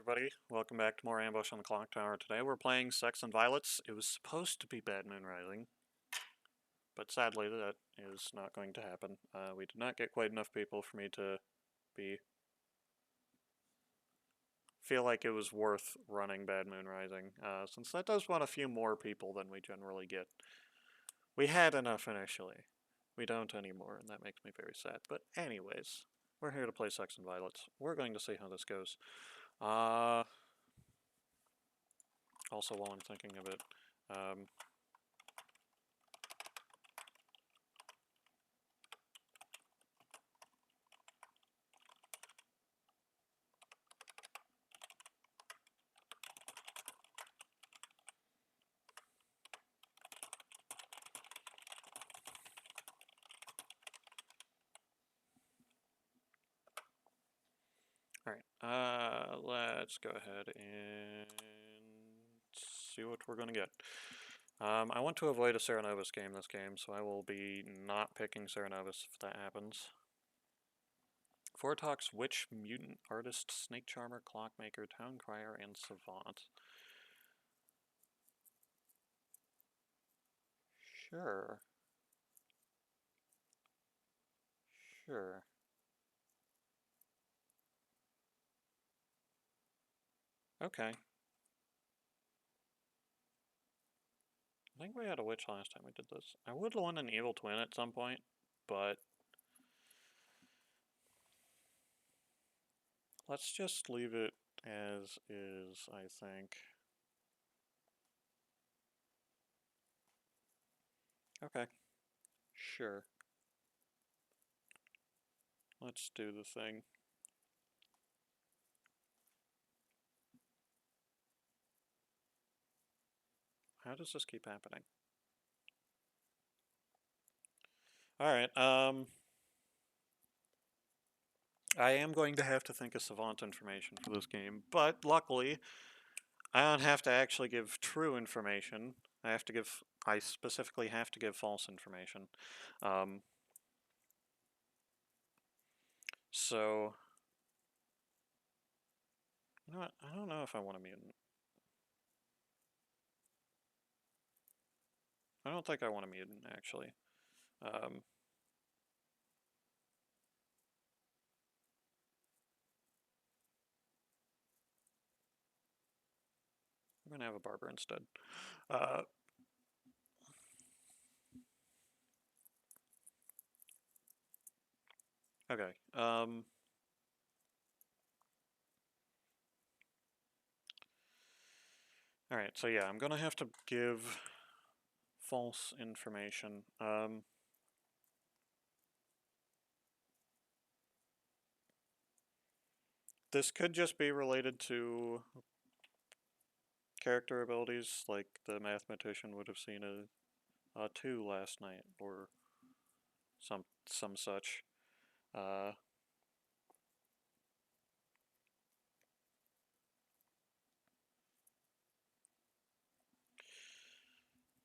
everybody. Welcome back to more Ambush on the Clocktower. Today we're playing Sex and Violets. It was supposed to be Bad Moon Rising, but sadly that is not going to happen. We did not get quite enough people for me to feel like it was worth running Bad Moon Rising, since that does want a few more people than we generally get. We had enough initially. We don't anymore, and that makes me very sad. But anyways, we're here to play Sex and Violets. We're going to see how this goes. Also, while I'm thinking of it, alright, let's go ahead and see what we're gonna get. I want to avoid a Serenovus game this game, so I will be not picking Serenovus if that happens. Vortox, Witch, Mutant, Artist, Snake Charmer, Clockmaker, Town Crier, and Savant. Sure. Sure. Okay. I think we had a Witch last time we did this. I would want an Evil Twin at some point, but let's just leave it as is, I think. Okay. Sure. Let's do the thing. How does this keep happening? Alright, I am going to have to think of Savant information for this game, but luckily, I don't have to actually give true information. I specifically have to give false information. So, you know what? I don't know if I want a mutant. I don't think I want a mutant, actually. I'm gonna have a barber instead. Okay. Alright, so yeah, I'm gonna have to give false information. This could just be related to character abilities, like the mathematician would have seen a 2 last night, or some such.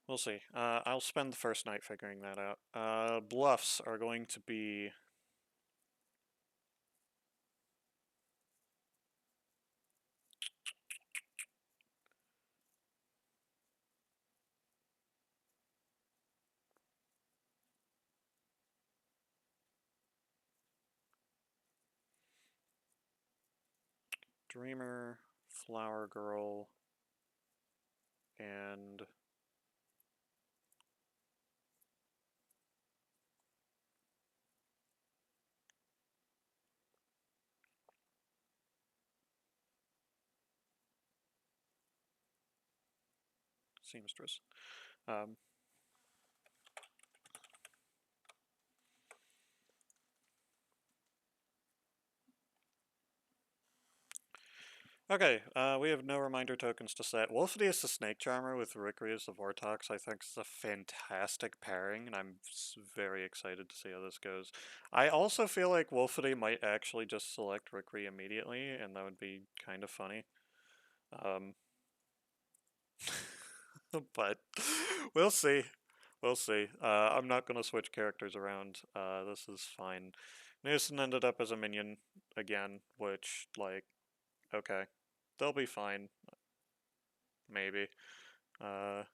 We'll see. I'll spend the first night figuring that out. Bluffs are going to be... Dreamer, Flower Girl, and... Seamstress. Okay, we have no reminder tokens to set. Wolfity is the Snake Charmer with Rickery as the Vortox. I think it's a fantastic pairing, and I'm very excited to see how this goes. I also feel like Wolfity might actually just select Rickery immediately, and that would be kind of funny. But we'll see. We'll see. I'm not going to switch characters around. This is fine. Newson ended up as a minion again, which, like, okay. They'll be fine. Maybe. I'm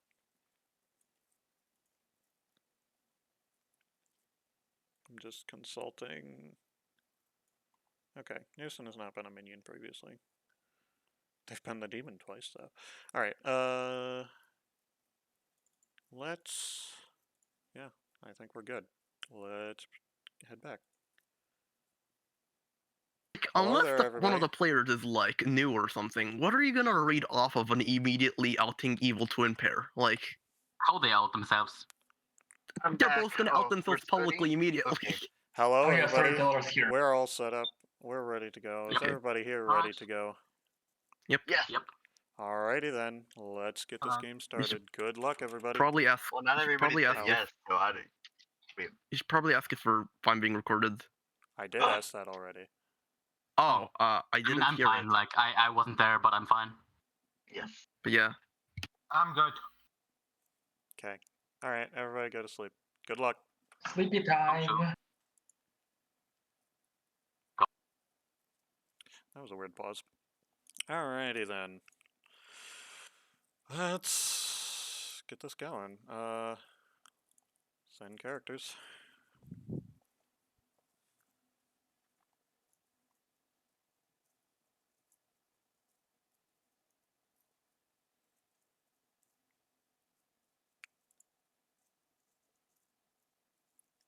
just consulting. Okay, Newson has not been a minion previously. They've been the demon twice, though. Alright, let's... Yeah, I think we're good. Let's head back. Hello Unless there, one everybody. of the players is like new or something, what are you gonna read off of an immediately outing evil twin pair? Like, How they out themselves? they're both gonna out themselves publicly immediately. Okay. Hello, Oh yeah, everybody. storyteller's here. We're all set up. We're ready to go. Is Okay. everybody here Alright. ready to go? Yep. Yes. Yep. Alrighty then, let's get this game started. Good luck, everybody. Probably ask. Well, not you should everybody probably said ask yes, so I don't. You should probably ask if I'm being recorded. I did ask that already. Oh, I didn't I'm hear fine. it. Like I wasn't there, but I'm fine. Yes. But yeah. I'm good. Okay. Alright, everybody go to sleep. Good luck. Sleepy time. sure. That was a weird pause. Alrighty then. Let's get this going. Send characters.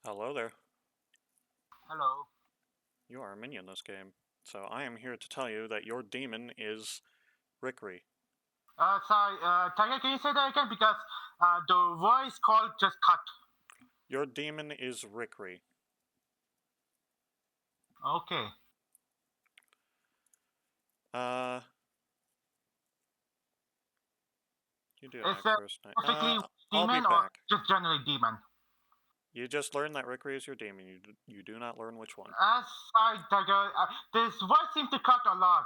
Hello there. Hello. You are a minion this game. So I am here to tell you that your demon is Rickery. Sorry. Tiger, can you say that again? Because the voice call just cut. Your demon is Rickery. Okay. You do Is act that first. specifically I'll be demon or back. just generally demon? You just learned that Rickery is your demon. You do not learn which one. Sorry, Tiger. This voice seems to cut a lot.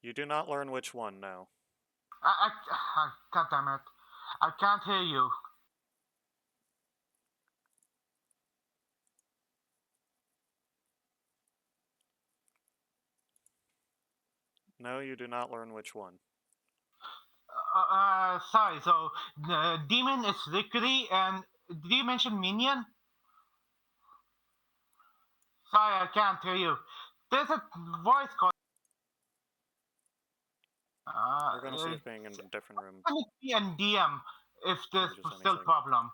You do not learn which one, no. God damn it. I can't hear you. No, you do not learn which one. Sorry. So the demon is Rickery, and did you mention minion? Sorry, I can't hear you. There's a voice call. We're gonna see it being in a different room. P and DM if there's Changes still anything. problem.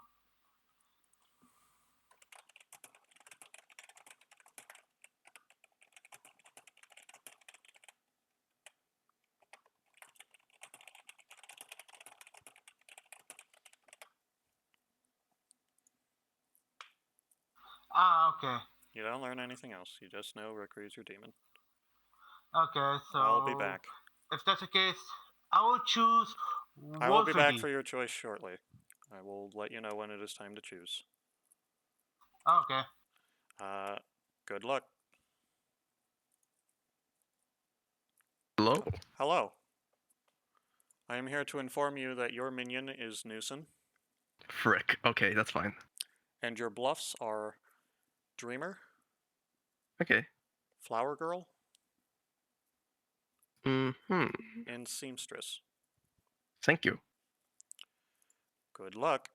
Okay. You don't learn anything else. You just know Rickery is your demon. Okay, so I'll be back. if that's the case, I will choose I will be back Wolfie. for your choice shortly. I will let you know when it is time to choose. Okay. Good luck. Hello. Hello. I am here to inform you that your minion is Newson, Frick. Okay, that's fine. and your bluffs are Dreamer, Okay. Flower Girl, Mm-hmm. and Seamstress. Thank you. Good luck.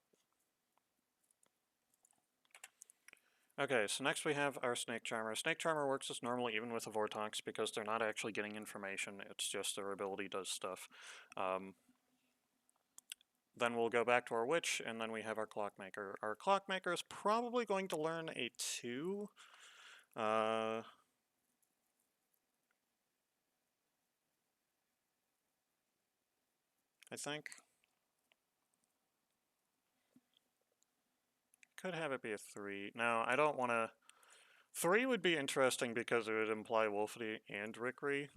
Okay, so next we have our Snake Charmer. Snake Charmer works as normal even with a Vortox because they're not actually getting information, it's just their ability does stuff. Then we'll go back to our Witch, and then we have our Clockmaker. Our Clockmaker is probably going to learn a 2. I think. Could have it be a 3. No, I don't want to... 3 would be interesting because it would imply Wolfity and Rickery,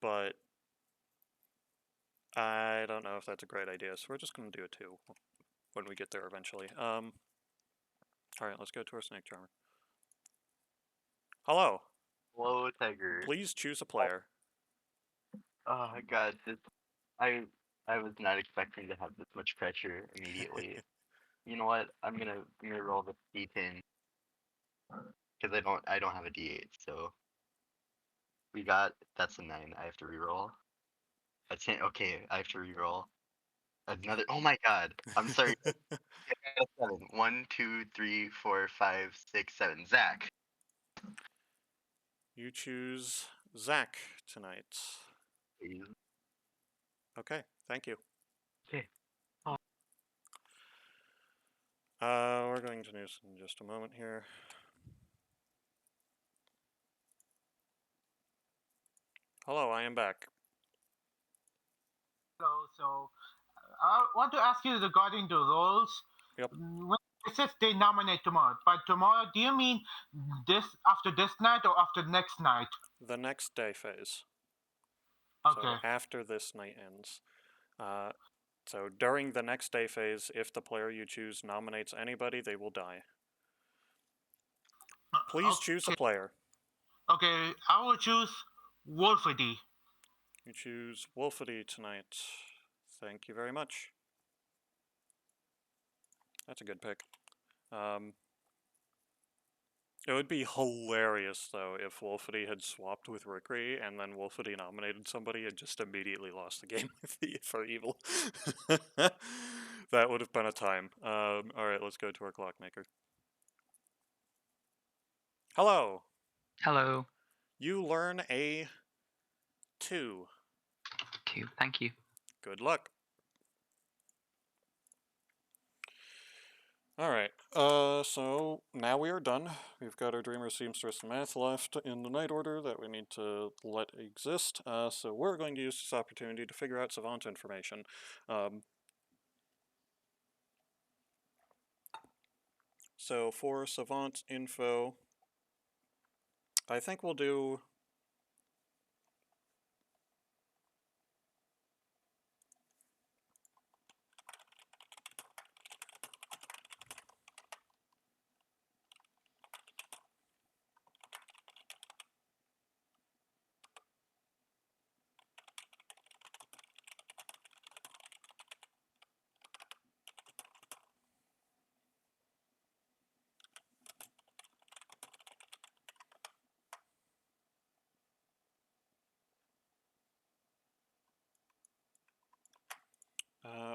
but I don't know if that's a great idea, so we're just going to do a 2 when we get there eventually. Alright, let's go to our Snake Charmer. Hello! Hello, Tiger. Please choose a player. Oh god, I was not expecting to have this much pressure immediately. You know what? I'm gonna roll the D10 because I don't have a D8, so That's a 9. I have to reroll. A 10. Okay, I have to reroll. Another. Oh my god. I'm sorry. I got a 7. 1, 2, 3, 4, 5, 6, 7. Zach. You choose Zach tonight. Please. Okay, thank you. Okay. We're going to do this in just a moment here. Hello, I am back. Hello. So I want to ask you regarding the roles. Yep. When it says they nominate tomorrow, but tomorrow, do you mean after this night or after next night? The next day phase. Okay. So after this night ends. So during the next day phase, if the player you choose nominates anybody, they will die. Please choose a player. Okay, I will choose Wolfedy. You choose Wolfedy tonight. Thank you very much. That's a good pick. It would be hilarious, though, if Wolfedy had swapped with Rickery and then Wolfedy nominated somebody and just immediately lost the game for evil. That would have been a time. Alright, let's go to our clockmaker. Hello! Hello. You learn a 2. 2. Thank you. Good luck. Alright, so now we are done. We've got our Dreamer, Seamstress, and Math left in the night order that we need to let exist. So we're going to use this opportunity to figure out Savant information. So for Savant info, I think we'll do...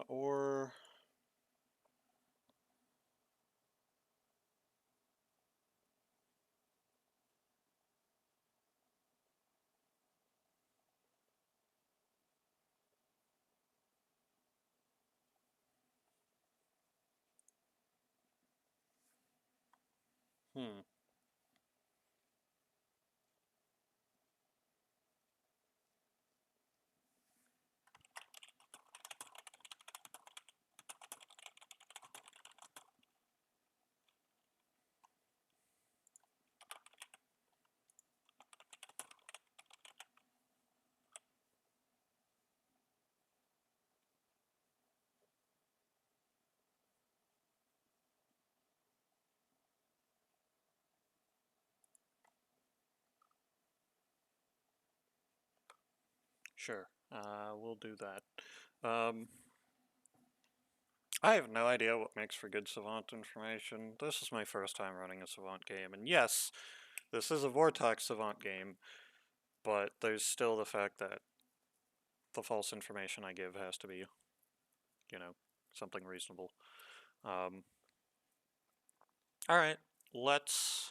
or... Hmm. Sure, we'll do that. I have no idea what makes for good Savant information. This is my first time running a Savant game, and yes, this is a Vortex Savant game, but there's still the fact that the false information I give has to be, you know, something reasonable. Alright, let's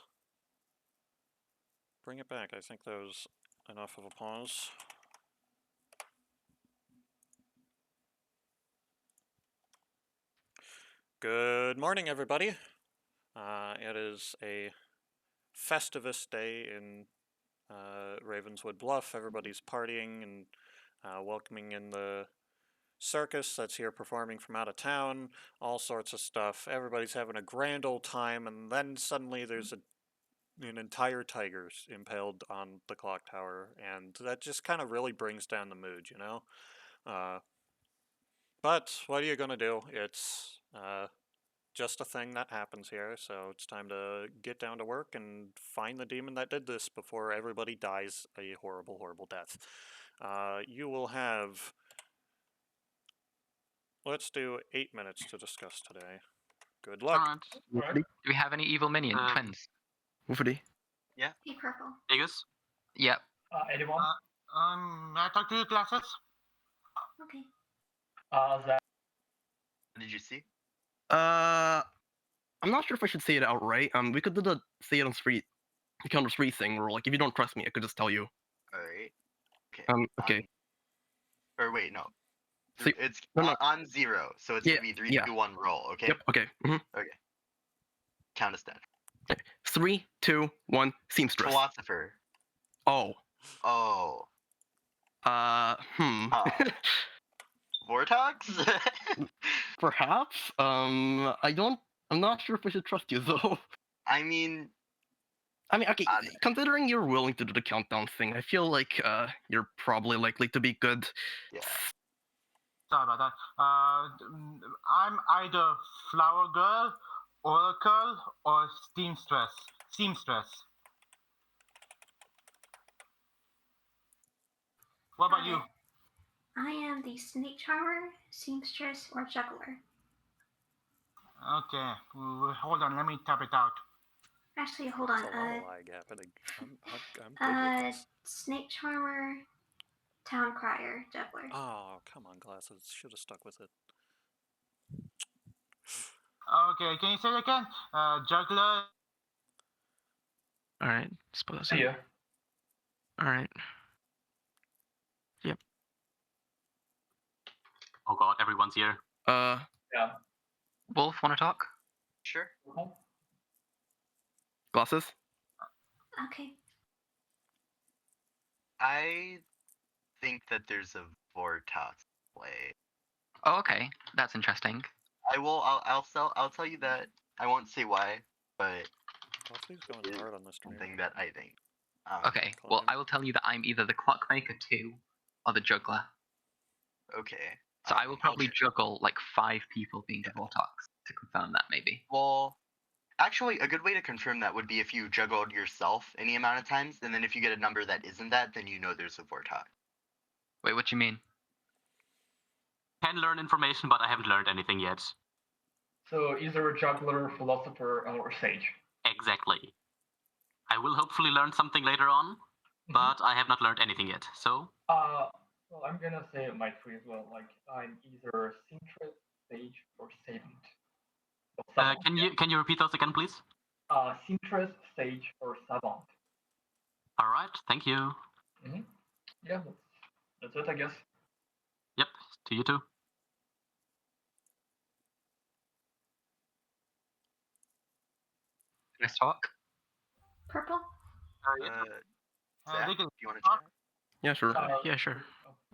bring it back. I think that was enough of a pause. Good morning, everybody. It is a Festivus day in Ravenswood Bluff. Everybody's partying and welcoming in the circus that's here performing from out of town, all sorts of stuff. Everybody's having a grand old time, and then suddenly there's an entire tiger impaled on the clock tower, and that just kind of really brings down the mood, you know? But what are you gonna do? It's just a thing that happens here, so it's time to get down to work and find the demon that did this before everybody dies a horrible, horrible death. You will have... Let's do 8 minutes to discuss today. Good luck. Alright. Wolfedy? Do we have any evil minion? Twins? Wolfedy? Yeah. Hey, purple. Aegis? Yep. Anyone? May I talk to you, classes? Okay. Zach. What did you see? I'm not sure if I should say it outright. We could do the say it on the count of three thing, where like if you don't trust me, I could just tell you. All right. Okay. Okay. Or wait, no. See, It's no. on 0, so it's Yeah, gonna be 3, yeah. 2, 1, roll. Okay. Yep. Okay. Okay. Count us down. 3, 2, 1. Seamstress. Philosopher. Oh. Oh. Vortox? Perhaps. I'm not sure if I should trust you though. I mean, okay. Considering you're willing to do the countdown thing, I feel like you're probably likely to be good. yeah. Sorry about that. I'm either flower girl, oracle, or seamstress. Seamstress. What about Got you? it. I am the snake charmer, seamstress, or juggler. Okay, hold on. Let me type it out. Actually, hold on. There's a lot of lag happening. I'm good with this. Snake charmer, town crier, juggler. Oh, come on, glasses. Should have stuck with it. Okay, can you say it again? Juggler. Alright, suppose See ya. Alright. Oh god, everyone's here. Yeah. Wolf, want to talk? Sure. Glasses. Okay. I think that there's a Vortox play. Oh, okay. That's interesting. I'll tell you that. I won't say why, but Buffy's going hard on this stream. something that I think. Okay, well, I will tell you that I'm either the Clockmaker 2 or the Juggler. Okay. So I will probably check. juggle like 5 people being the Vortox to confirm that, maybe. Well, actually, a good way to confirm that would be if you juggled yourself any amount of times, and then if you get a number that isn't that, then you know there's a Vortox. Wait, what do you mean? Can learn information, but I haven't learned anything yet. So either a juggler, philosopher, or sage. Exactly. I will hopefully learn something later on, but I have not learned anything yet. So. Well, I'm gonna say my three as well. Like I'm either seamstress, sage, or savant. Can you repeat those again, please? Seamstress, sage, or savant. All right. Thank you. Yeah, that's it, I guess. Yep. To you too. Can I talk? Purple? Zach, they do can you want to chat? Yeah, sure. Yeah, sure.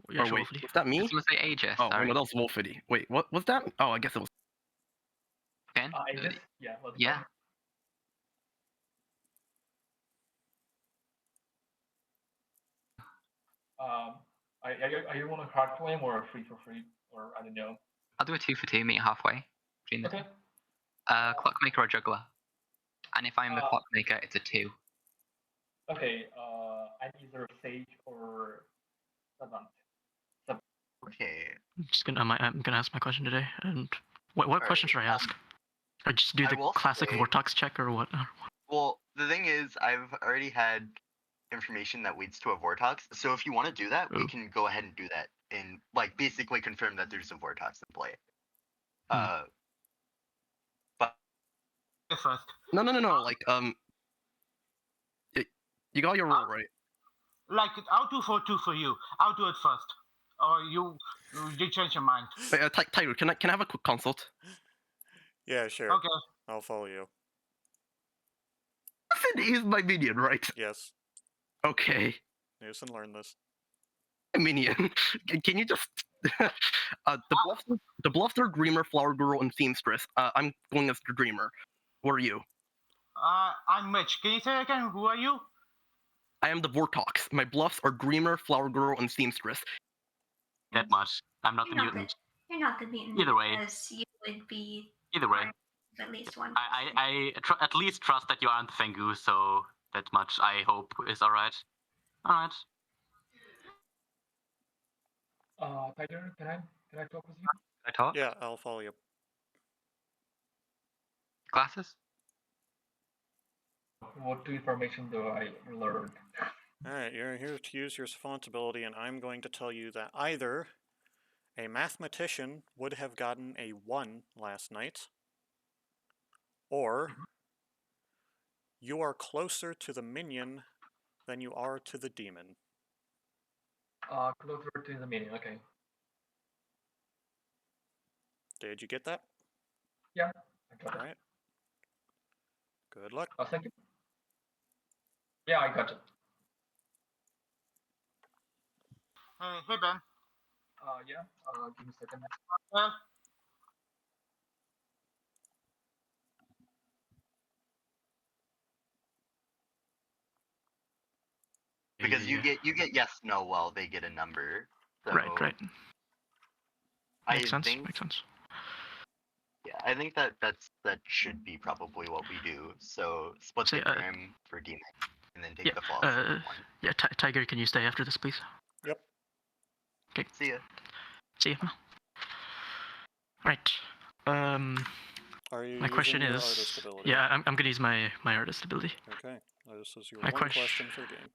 Yeah, Oh sure, wait, Wolfie. was that me? Did someone say Aegis? Oh, Sorry. no, that was Wolfity. Wait, what was that? Oh, I guess it was. Again? Aegis? Yeah, let's Yeah. go. Are you want a hard claim or a free for free? Or I don't know. I'll do a 2 for 2, meet halfway. Between the Okay. Clockmaker or Juggler. And if I'm the Clockmaker, it's a 2. Okay, I'm either sage or savant. Okay. I'm gonna ask my question today. And what question should I ask? Or just do I the will classic say- Vortox check or what? Well, the thing is, I've already had information that leads to a Vortox, so if you want to do that, we Ooh. can go ahead and do that and like basically confirm that there's a Vortox in play. But first. No. Like, you got your roll right. Like, I'll do 2 for you. I'll do it first. Or you change your mind. Wait, Tyler, can I have a quick consult? Yeah, sure. Okay. I'll follow you. He's my minion, right? Yes. Okay. Use and learn this. Minion. Can you just the Bluffster, Dreamer, Flower Girl, and Seamstress. I'm going as the Dreamer. Who are you? I'm Mitch. Can you say again? Who are you? I am the Vortox. My bluffs are Dreamer, Flower Girl, and Seamstress. That much. I'm not You're the not mutant. You're not the mutant. Either way. Because you would be Either way. part of at least one. I at least trust that you aren't Fengu, so that much I hope is alright. Alright. Tyler, can I talk with you? Can I talk? Yeah, I'll follow you. Glasses? What information do I learn? Alright, you're here to use your savant ability, and I'm going to tell you that either a mathematician would have gotten a 1 last night, or you are closer to the minion than you are to the demon. Closer to the meeting. Okay. Did you get that? Yeah, I got it. Alright. Good luck. Thank you. Yeah, I got it. Hey Ben. Yeah. Give me a second. Well, Because you get yes, no, well, they get a number. So Right. I Makes sense. think, Makes sense. yeah, I think that should be probably what we do. So split Say, the crime for demon, and then take yeah, the philosopher one. Yeah, Tiger, can you stay after this, please? Yep. Okay. See ya. See you. Right. Are you My question using your is, artist ability? yeah, I'm gonna use my artist ability. Okay. This is your My one question for the game.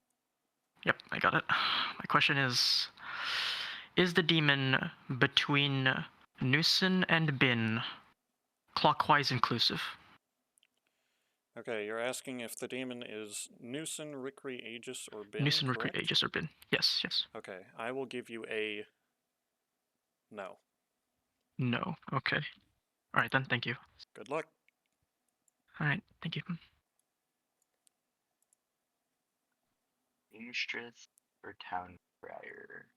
Yep, I got it. My question is the demon between Newson and Bin clockwise inclusive? Okay, you're asking if the demon is Newson, Rickrey, Aegis, or Bin, Newson, Rickrey, correct? Aegis, or Bin. Yes. Okay, I will give you a no. No. Okay. Alright then, thank you. Good luck. Alright, thank you. Seamstress or town crier.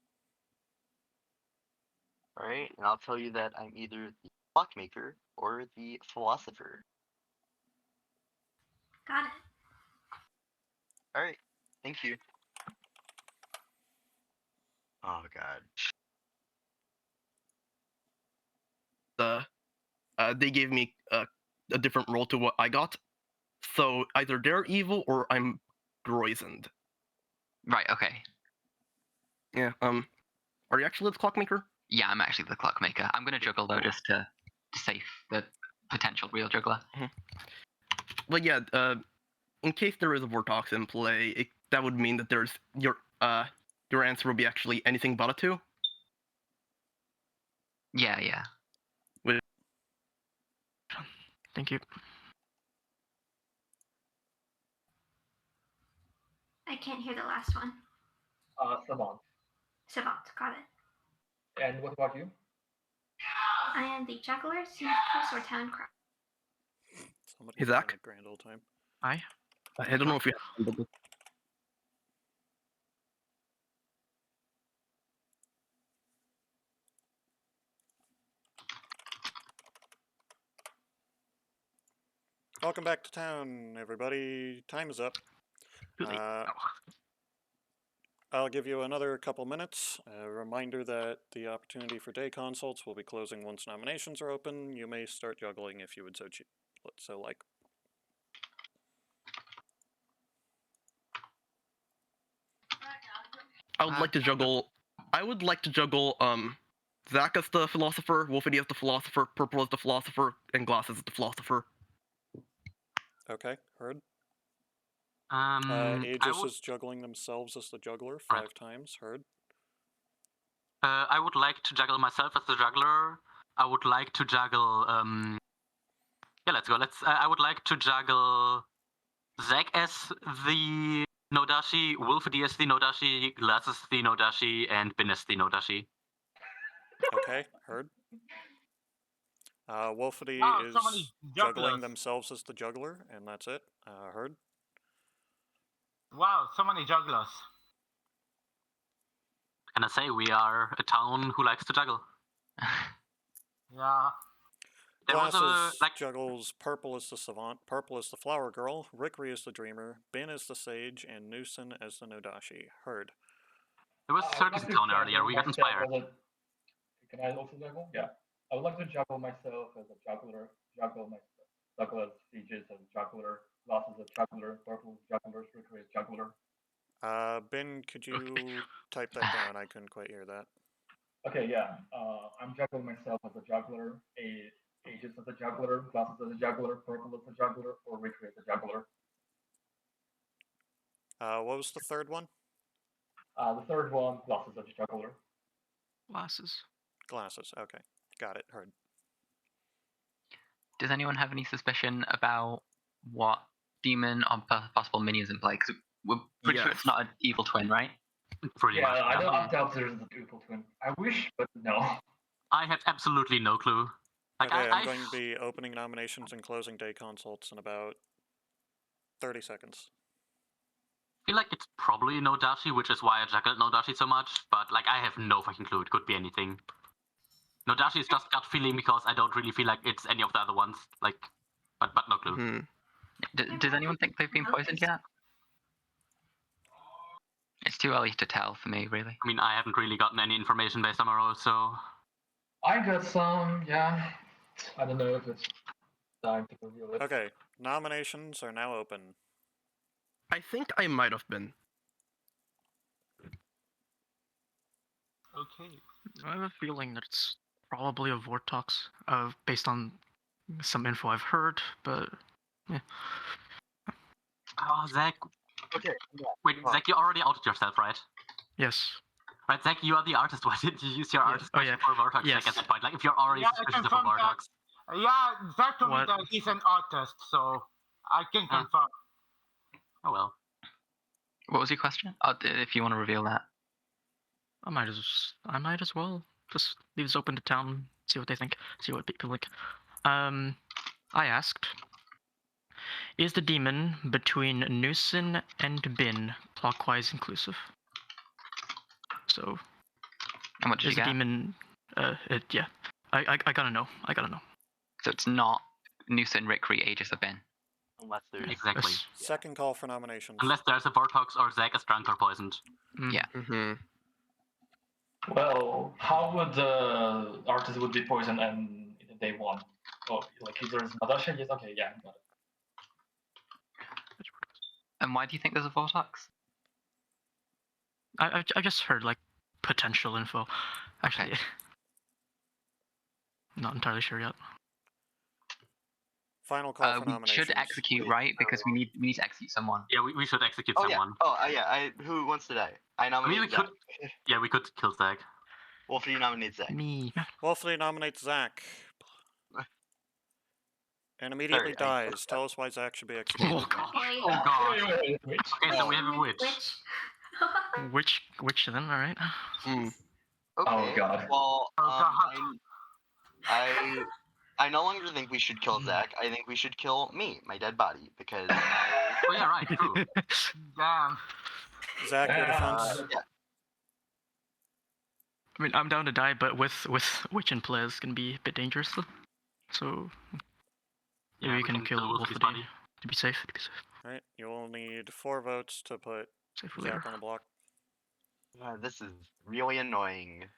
Alright, and I'll tell you that I'm either the clockmaker or the philosopher. Got it. Alright, thank you. Oh god. They gave me a different role to what I got. So either they're evil or I'm poisoned. Right. Okay. Yeah. Are you actually the clockmaker? Yeah, I'm actually the clockmaker. I'm gonna juggle though, just to save the potential real juggler. But yeah. In case there is a Vortox in play, that would mean that there's your answer will be actually anything but a 2. Yeah. Thank you. I can't hear the last one. Savant. Savant, got it. And what about you? I am the juggler, seamstress, or town crier. Somebody Hey, Zach? having a grand old time. Hi. I don't know if you have. Welcome back to town, everybody. Time is up. I'll give you another couple minutes. A reminder that the opportunity for day consults will be closing once nominations are open. You may start juggling if you would so like. I would like to juggle. Zach as the philosopher, Wolfity as the philosopher, Purple as the philosopher, and Glass as the philosopher. Okay, heard. I Aegis would is juggling themselves as the juggler 5 times. Heard. I would like to juggle myself as the juggler. I would like to juggle. Yeah, let's go. I would like to juggle Zack as the Nodashi, Wolfedy as the Nodashi, Glass as the Nodashi, and Bin as the Nodashi. Okay, heard. Wolfedy wow, is so many juggling jugglers. themselves as the juggler, and that's it. Heard. Wow, so many jugglers. Can I say we are a town who likes to juggle? Yeah. There was Glasses a juggles Purple as the savant, Purple as the flower girl, Rickrey as the dreamer, Bin as the sage, and Newson as the Nodashi. Heard. there was a circus town earlier. We got inspired. Can I also juggle? Yeah. I would like to juggle myself as a juggler, juggle as Aegis as a juggler, Loss as a juggler, Purple juggler, Rickery as juggler. Bin, could you type that down? I couldn't quite hear that. Okay, yeah. I'm juggling myself as a juggler, Aegis as a juggler, Glasses as a juggler, Purple as a juggler, or Rickery as a juggler. What was the third one? The third one, glasses of juggler. Glasses. Glasses. Okay, got it. Heard. Does anyone have any suspicion about what demon or possible minions in play? Because we're pretty sure Yes. it's not an evil twin, right? Pretty Yeah, much. I don't doubt there's an evil twin. I wish, but no. I have absolutely no clue. Like Okay, I'm I going to be opening nominations and closing day consults in about 30 seconds. feel like it's probably Nodashi, which is why I juggled Nodashi so much. But like I have no fucking clue. It could be anything. Nodashi is just gut feeling because I don't really feel like it's any of the other ones. Like, but no clue. Hmm. Does anyone think they've been poisoned yet? It's too early to tell for me, really. I mean, I haven't really gotten any information based on my role, so I got some, yeah. I don't know if it's time to reveal it. Okay, nominations are now open. I think I might have been. Okay. I have a feeling that it's probably a Vortox, based on some info I've heard, but yeah. oh, Zach. Okay. Wait, Zach, you already outed yourself, right? Yes. Right, Zach, you are the artist. Why didn't you use your Yes. artist Oh, question yeah. for Vortox Yes. Zach at that point? Like, if you're already Yeah, I suspicious of a confirm that. Vortox. Yeah, Zach told me What? that he's an artist, so I can Ah. confirm. Oh well. What was your question? If you want to reveal that. I might as well just leave this open to town, see what they think, see what people think. I asked, is the demon between Nusen and Bin clockwise inclusive? So, And what did you is the get? demon? Yeah. I gotta know. So it's not Nusen, Rickree, Aegis, or Ben. Unless there's Exactly. Yes. Second call for nominations. Unless there's a Vortox or Zach is drunk or poisoned. Yeah. Mm-hmm. Well, how would the artist would be poisoned and day one? Oh, like if there's Madasha, yes, okay, yeah, got it. And why do you think there's a Vortox? I just heard like potential info. Actually, Okay. not entirely sure yet. Final call for We nominations. should execute, right? Because we need to execute someone. Yeah, we should execute Oh yeah. someone. Oh yeah. Who wants to die? I I nominate mean, we Zach. could. Yeah, we could kill Zach. Wolf, you nominate Zach. Me. Wolfley nominates Zach. And immediately Sorry, dies. Tell us why Zach should be executed. Oh god. Okay. Oh god. Wait. Okay, so we have a witch. Which then? All right. Hmm. Okay. Oh, God. Well, Oh, I no longer think we should kill Zach. I think we should kill me, my dead body, because Oh yeah, right. True. Damn. Zach, your Yeah. defense. yeah. I mean, I'm down to die, but with witch in play is gonna be a bit dangerous though. So maybe Yeah, we can kill Wolfie's Wolfody body. to be safe. Alright, you will need 4 votes to put Safe for later. Zach on the block. This is really annoying.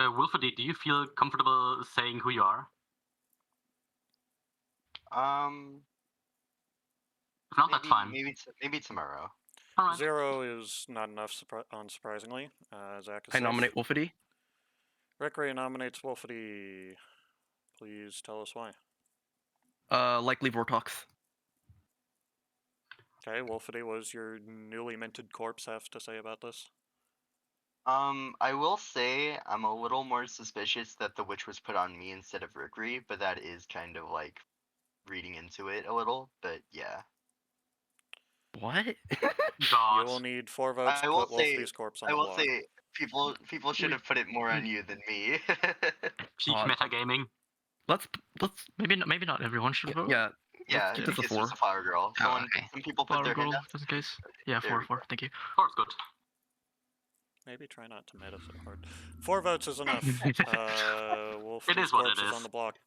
Wolfody, do you feel comfortable saying who you are? If not, that's fine. Maybe tomorrow. All right. 0 is not enough, unsurprisingly. Zach is I safe. nominate Wolfity. Rickrey nominates Wolfity. Please tell us why. Likely Vortox. Okay, Wolfity, what does your newly minted corpse have to say about this? I will say I'm a little more suspicious that the witch was put on me instead of Rickrey, but that is kind of like reading into it a little. But yeah. What? You will need 4 votes I to will put say- Wolfity's corpse on I the will block. say people should have put it more on you than me. Peak God. metagaming. Let's Maybe not everyone should vote. yeah. yeah, keep this a it's 4. just a flower girl. Oh, okay. Some people put Flower their hand girl, up. just in case. Yeah, There 4, we 4. Thank you. Four's good. Maybe try not to meta so hard. 4 votes is enough. Wolfity's It is what corpse it is is. on the block.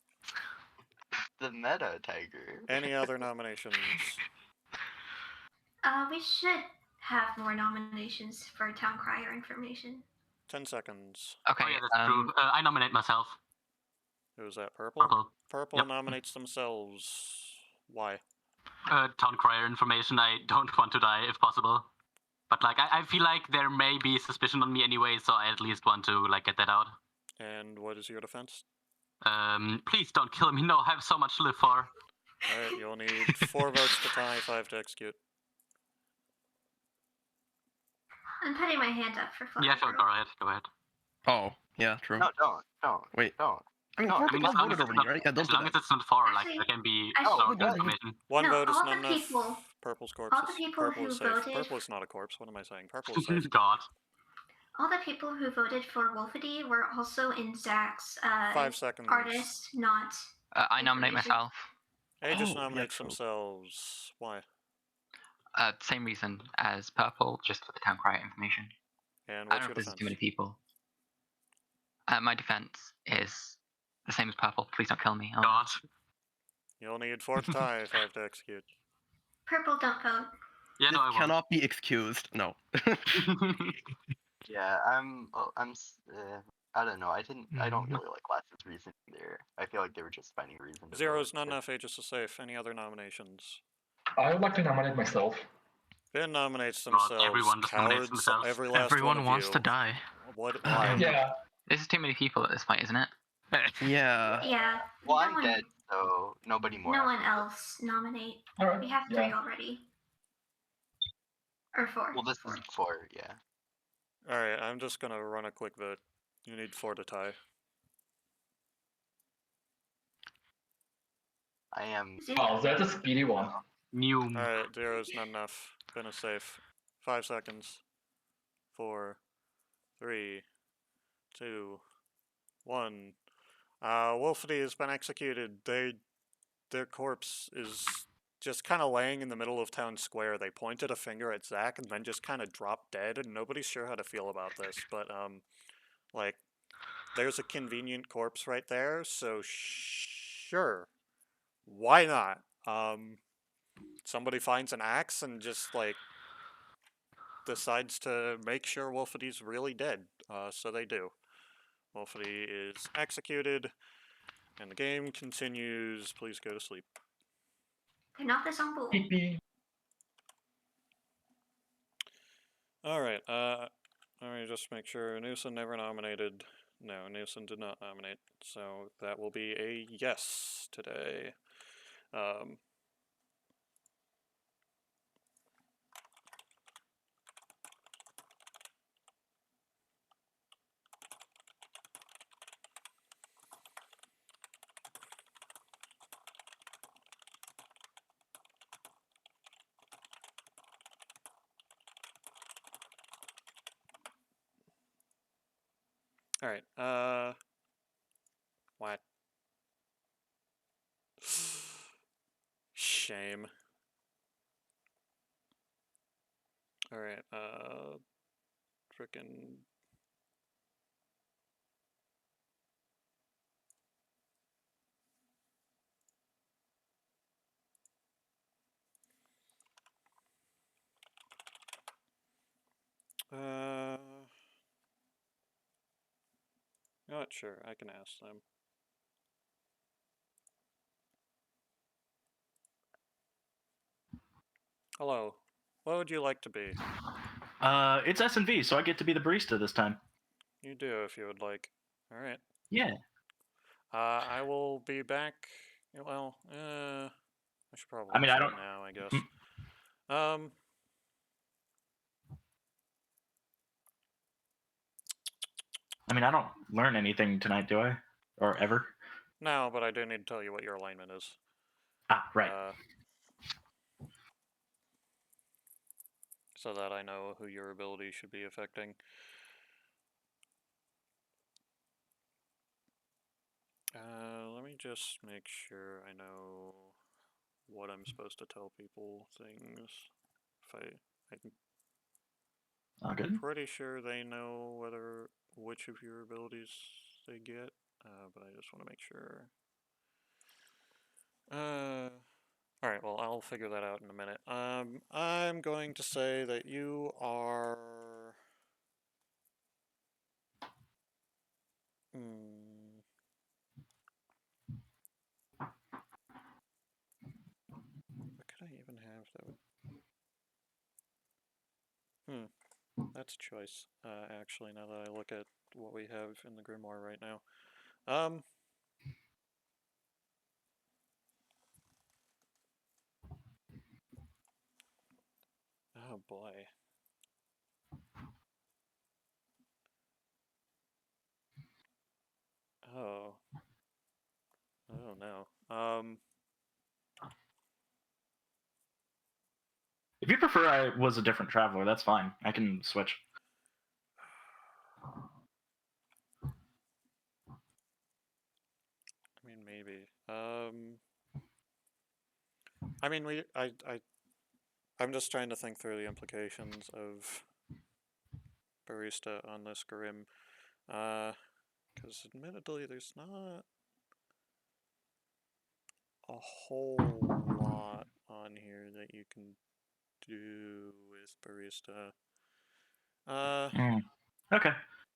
The meta tiger. Any other nominations? We should have more nominations for town crier information. 10 seconds. Okay. Oh yeah, that's true. I nominate myself. Who's that, Purple? Purple. Purple Yep. nominates themselves. Why? Town crier information. I don't want to die if possible. But like, I feel like there may be suspicion on me anyway, so I at least want to like get that out. And what is your defense? Please don't kill me. No, I have so much to live for. Alright, you'll need 4 votes to tie, 5 to execute. I'm putting my hand up for Flower Yeah, sure, Girl. go ahead. Go ahead. Oh, yeah, true. No, don't. Wait. Don't. I mean, No, Corp I mean, as long as voted it's already, not, right? Yeah, don't as do long that. as it's not far, like Actually, there can be actually- strong No, information. One No, vote is all not the enough. people- Purple's corpse all the is people purple who is safe. voted- Purple is not a corpse. What am I saying? Purple is safe. God. All the people who voted for Wolfity were also in Zach's 5 seconds. artist, not. I nominate information. myself. Aegis Oh, yeah, nominates true. themselves. Why? Same reason as purple, just for the town crier information. And I what's don't know your if this is defense? too many people. My defense is the same as purple. Please don't kill me. Oh, no. God. You'll need 4th tie if I have to execute. Purple, don't vote. Yeah, This no, I won't. cannot be excused. No. Yeah, I don't know. I don't really like Lass's reason there. I feel like they were just finding a reason to Zero vote, is not but- enough. Aegis is safe. Any other nominations? I would like to nominate myself. Finn nominates God, themselves. everyone just nominates Cowards. themselves. Every last one Everyone of wants you. to die. What? Why? Yeah. This is too many people at this point, isn't it? Yeah. Yeah. Well, no I'm one, dead, so nobody more. No one else nominate. Alright. We have 3 already. Or 4. Well, this is 4, yeah. Alright, I'm just gonna run a quick vote. You need 4 to tie. I am. Oh, that's a speedy one. New. Alright, 0 is not enough. Finn is safe. 5 seconds. 4, 3, 2, 1. Wolfity has been executed. Their corpse is just kind of laying in the middle of town square. They pointed a finger at Zach and then just kind of dropped dead, and nobody's sure how to feel about this. But like, there's a convenient corpse right there, so sure, why not? Somebody finds an axe and just like decides to make sure Wolfity's really dead. So they do. Wolfity is executed, and the game continues. Please go to sleep. They're not the Zombo. PP. Alright, let me just make sure. Newson never nominated. No, Newson did not nominate. So that will be a yes today. Alright, what? Shame. Alright, frickin'. Not sure, I can ask them. Hello, what would you like to be? It's S&V, so I get to be the barista this time. You do if you would like. Alright. Yeah. I will be back. Well, I should probably I mean, I say don't- it now, I guess. I mean, I don't learn anything tonight, do I? Or ever? No, but I do need to tell you what your alignment is. Ah, right. So that I know who your ability should be affecting. Let me just make sure I know what I'm supposed to tell people things. All good. I'm pretty sure they know which of your abilities they get, but I just want to make sure. Alright, well, I'll figure that out in a minute. I'm going to say that you are... What could I even have that would... That's a choice, actually, now that I look at what we have in the Grimoire right now. Oh boy. If you prefer I was a different traveler, that's fine. I can switch. I mean, maybe. I mean, I'm just trying to think through the implications of barista on this Grim. Because admittedly, there's not a whole lot on here that you can do with barista. Okay.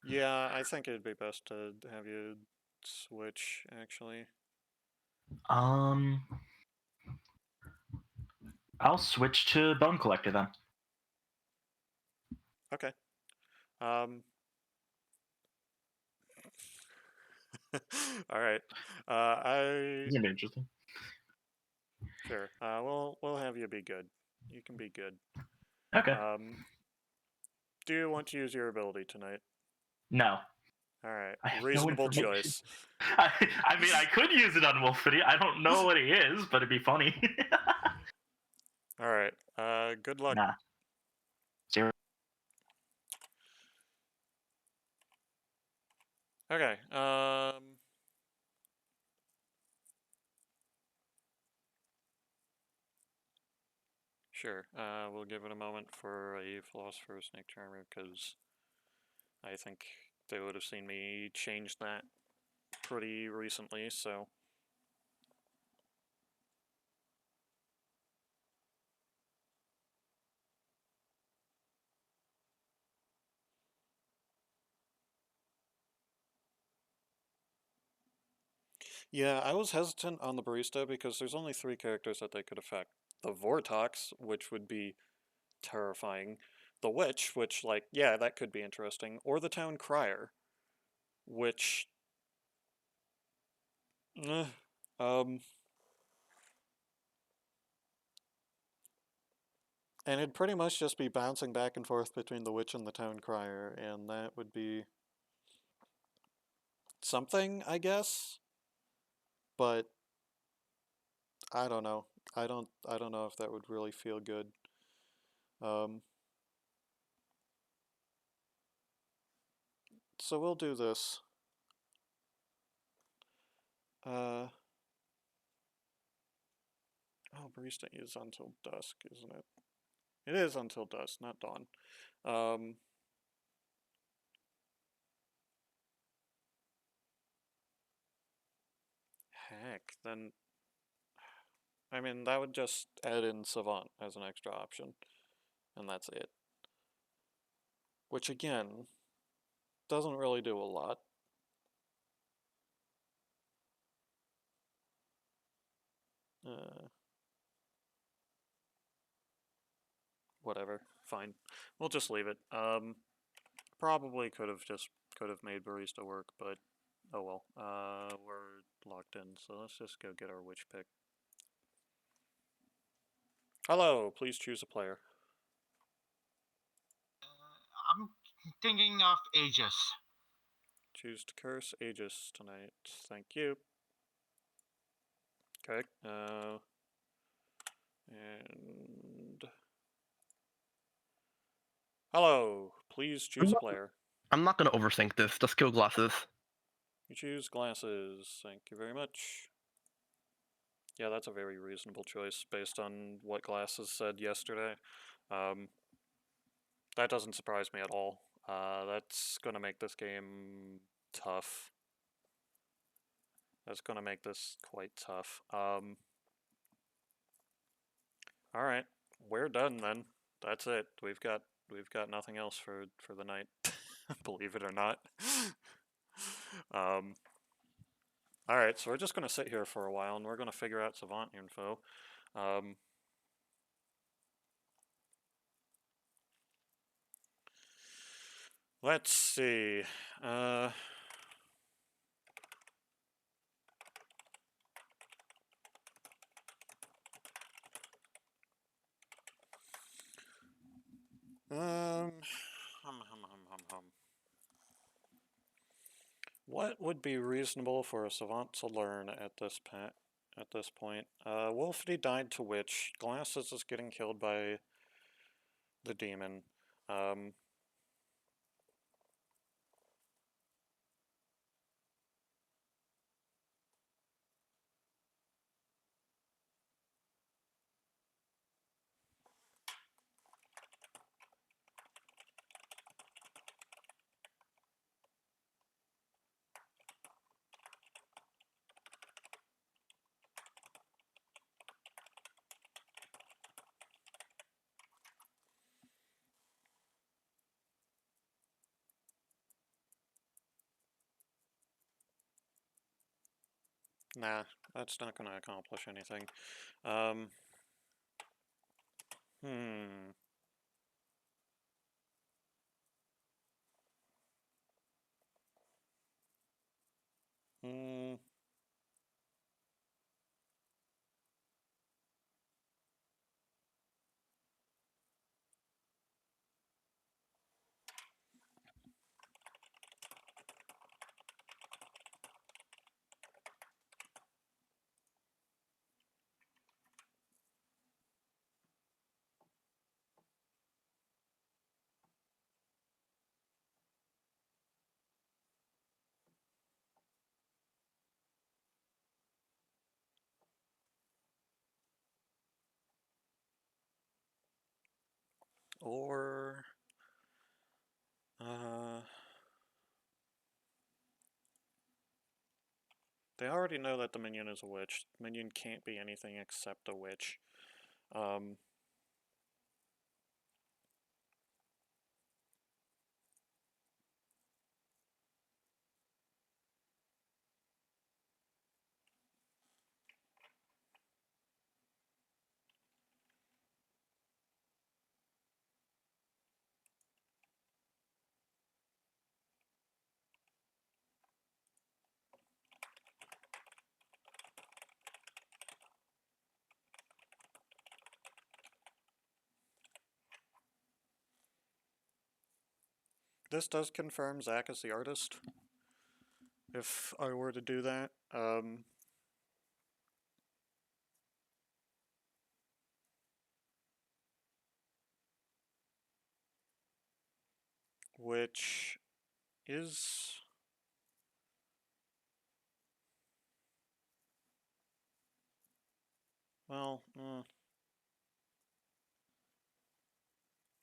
Yeah, I think it'd be best to have you switch, actually. I'll switch to Bone Collector then. Okay. All right. It's gonna be interesting. Sure. We'll have you be good. You can be good. Okay. Do you want to use your ability tonight? No. All right. I have no Reasonable information. choice. I mean, I could use it on Wolfity. I don't know what he is, but it'd be funny. All right. Good luck. Nah. 0. Okay. Sure. We'll give it a moment for a Philosopher's Snake Charmer because I think they would have seen me change that pretty recently, so. Yeah, I was hesitant on the Barista because there's only 3 characters that they could affect. The Vortox, which would be terrifying. The Witch, which, like, yeah, that could be interesting. Or the Town Crier, which... and it'd pretty much just be bouncing back and forth between the Witch and the Town Crier, and that would be... something, I guess? But... I don't know. I don't know if that would really feel good. So we'll do this. Oh, Barista is until dusk, isn't it? It is until dusk, not dawn. Heck, then... I mean, that would just add in Savant as an extra option. And that's it. Which, again, doesn't really do a lot. Whatever, fine. We'll just leave it. Probably could have made Barista work, but oh well. We're locked in, so let's just go get our witch pick. Hello, please choose a player. I'm thinking of Aegis. Choose to curse Aegis tonight. Thank you. Okay. And hello, please choose a player. I'm not gonna overthink this. Just kill glasses. You choose glasses. Thank you very much. Yeah, that's a very reasonable choice based on what glasses said yesterday. That doesn't surprise me at all. That's gonna make this game tough. That's gonna make this quite tough. Alright, we're done then. That's it. We've got nothing else for the night. Believe it or not. Alright, so we're just gonna sit here for a while and we're gonna figure out Savant info. Let's see. What would be reasonable for a savant to learn at this point? Wolfity died to Witch. Glasses is getting killed by the demon. Nah, that's not going to accomplish anything. Hmm. Hmm. Or... They already know that the minion is a witch. The minion can't be anything except a witch. This does confirm Zach is the artist. If I were to do that. Which is... Well,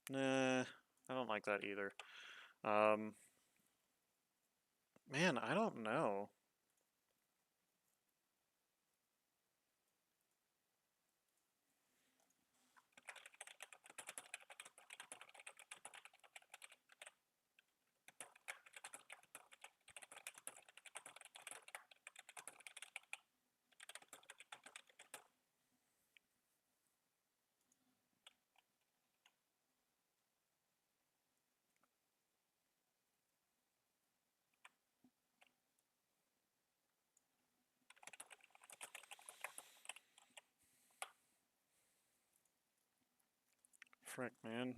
nah, I don't like that either. Man, I don't know. Frick, man.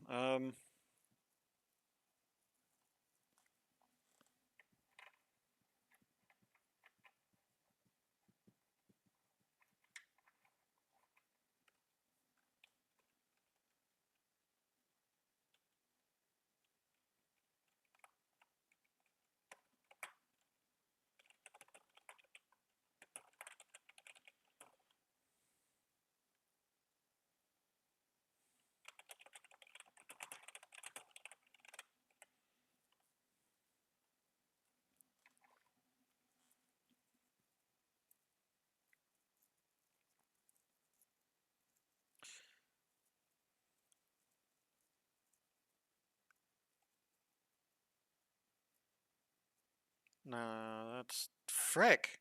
Nah, that's... Frick!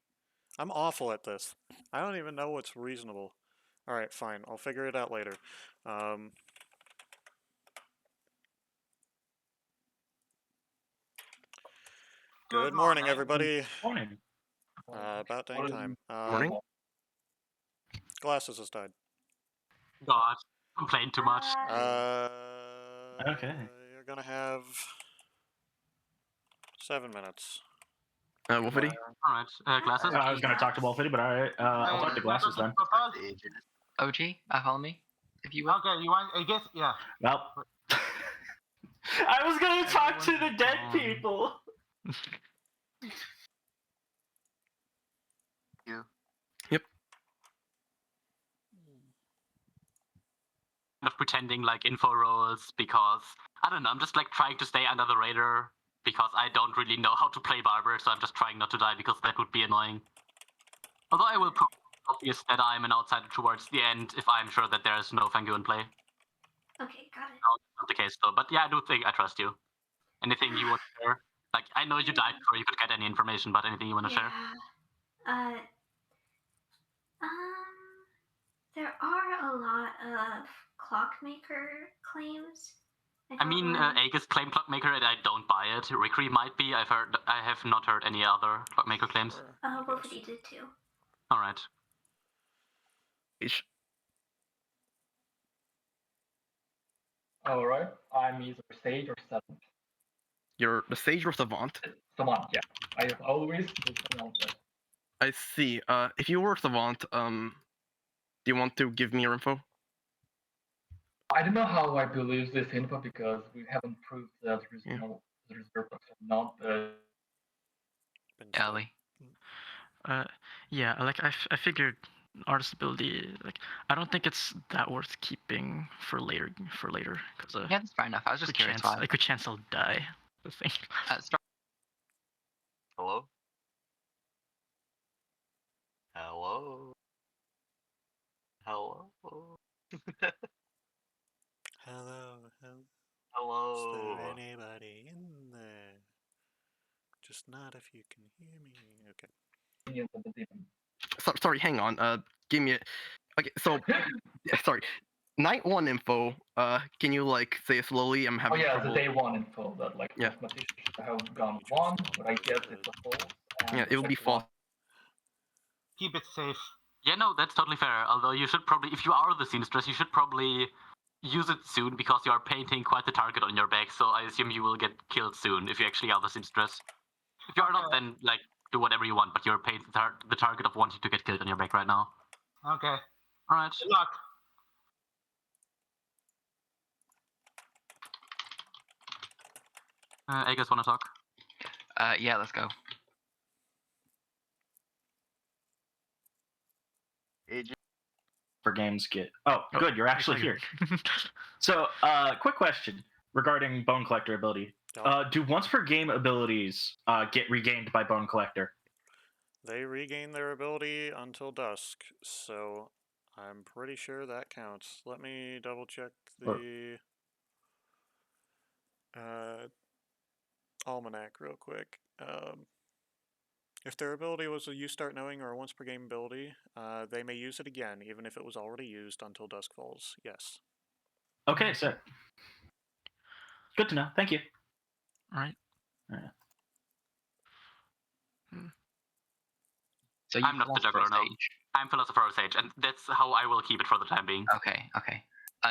I'm awful at this. I don't even know what's reasonable. Alright, fine. I'll figure it out later. Good morning, everybody. Morning. About dang time. Morning. Glasses has died. God, I'm playing too much. Okay. You're gonna have 7 minutes. Wolfity? Alright, glasses. I was gonna talk to Wolfity, but alright. I'll talk to Glasses then. OG, follow me, if you will. Okay, you want? I guess, yeah. Well, I was gonna talk to the Everyone's dead gone. people. Yeah. Yep. Kind of pretending like info roles because I don't know. I'm just like trying to stay under the radar because I don't really know how to play Barber, so I'm just trying not to die because that would be annoying. Although I will prove obvious that I'm an outsider towards the end if I'm sure that there is no Fangu in play. Okay, got it. No, that's not the case though. But yeah, I do think I trust you. Anything you want to share? Like I know you died before you could get any information, but anything you want to share? Yeah. There are a lot of clockmaker claims. I mean, Aegis claim Clockmaker, and I don't buy it. Rikri might be. I have not heard any other Clockmaker claims. Sure, I both guess. of you did too. All right. All right. I'm either Sage or Savant. You're the Sage or Savant? Savant, yeah. I have always been Savant. I see. If you were Savant, do you want to give me your info? I don't know how I believe this info because we haven't proved that there's Vertex or not. Ellie. Yeah, like I figured artist ability, like I don't think it's that worth keeping for later because Yeah, that's fair enough. I was just curious why. a good chance I'll die. The thing. Hello? Hello? Hello? Hello. Hello? Is there anybody in there? Just not if you can hear me. Okay. Sorry, hang on. Give me. Okay, so sorry. Night 1 info. Can you like say it slowly? I'm having trouble. The day 1 info that like mathematicians have gone 1, but I guess it's a false. Yeah, it will be false. Keep it safe. Yeah, no, that's totally fair. Although you should probably, if you are the seamstress, you should probably use it soon because you are painting quite the target on your back. So I assume you will get killed soon if you actually are the seamstress. If you are not, then like do whatever you want, but you're painting the target of wanting to get killed on your back right now. Okay. All right. Good luck. Aegis, want to talk? Yeah, let's go. For games get. Oh, good. You're actually here. So, quick question regarding Bone Collector ability. Do once per game abilities get regained by Bone Collector? They regain their ability until dusk, so I'm pretty sure that counts. Let me double check the almanac real quick. If their ability was a You Start Knowing or a once per game ability, they may use it again, even if it was already used until dusk falls. Yes. Okay, so good to know. Thank you. All right. So I'm not the juggler now. I'm Philosopher Sage, and that's how I will keep it for the time being. Okay.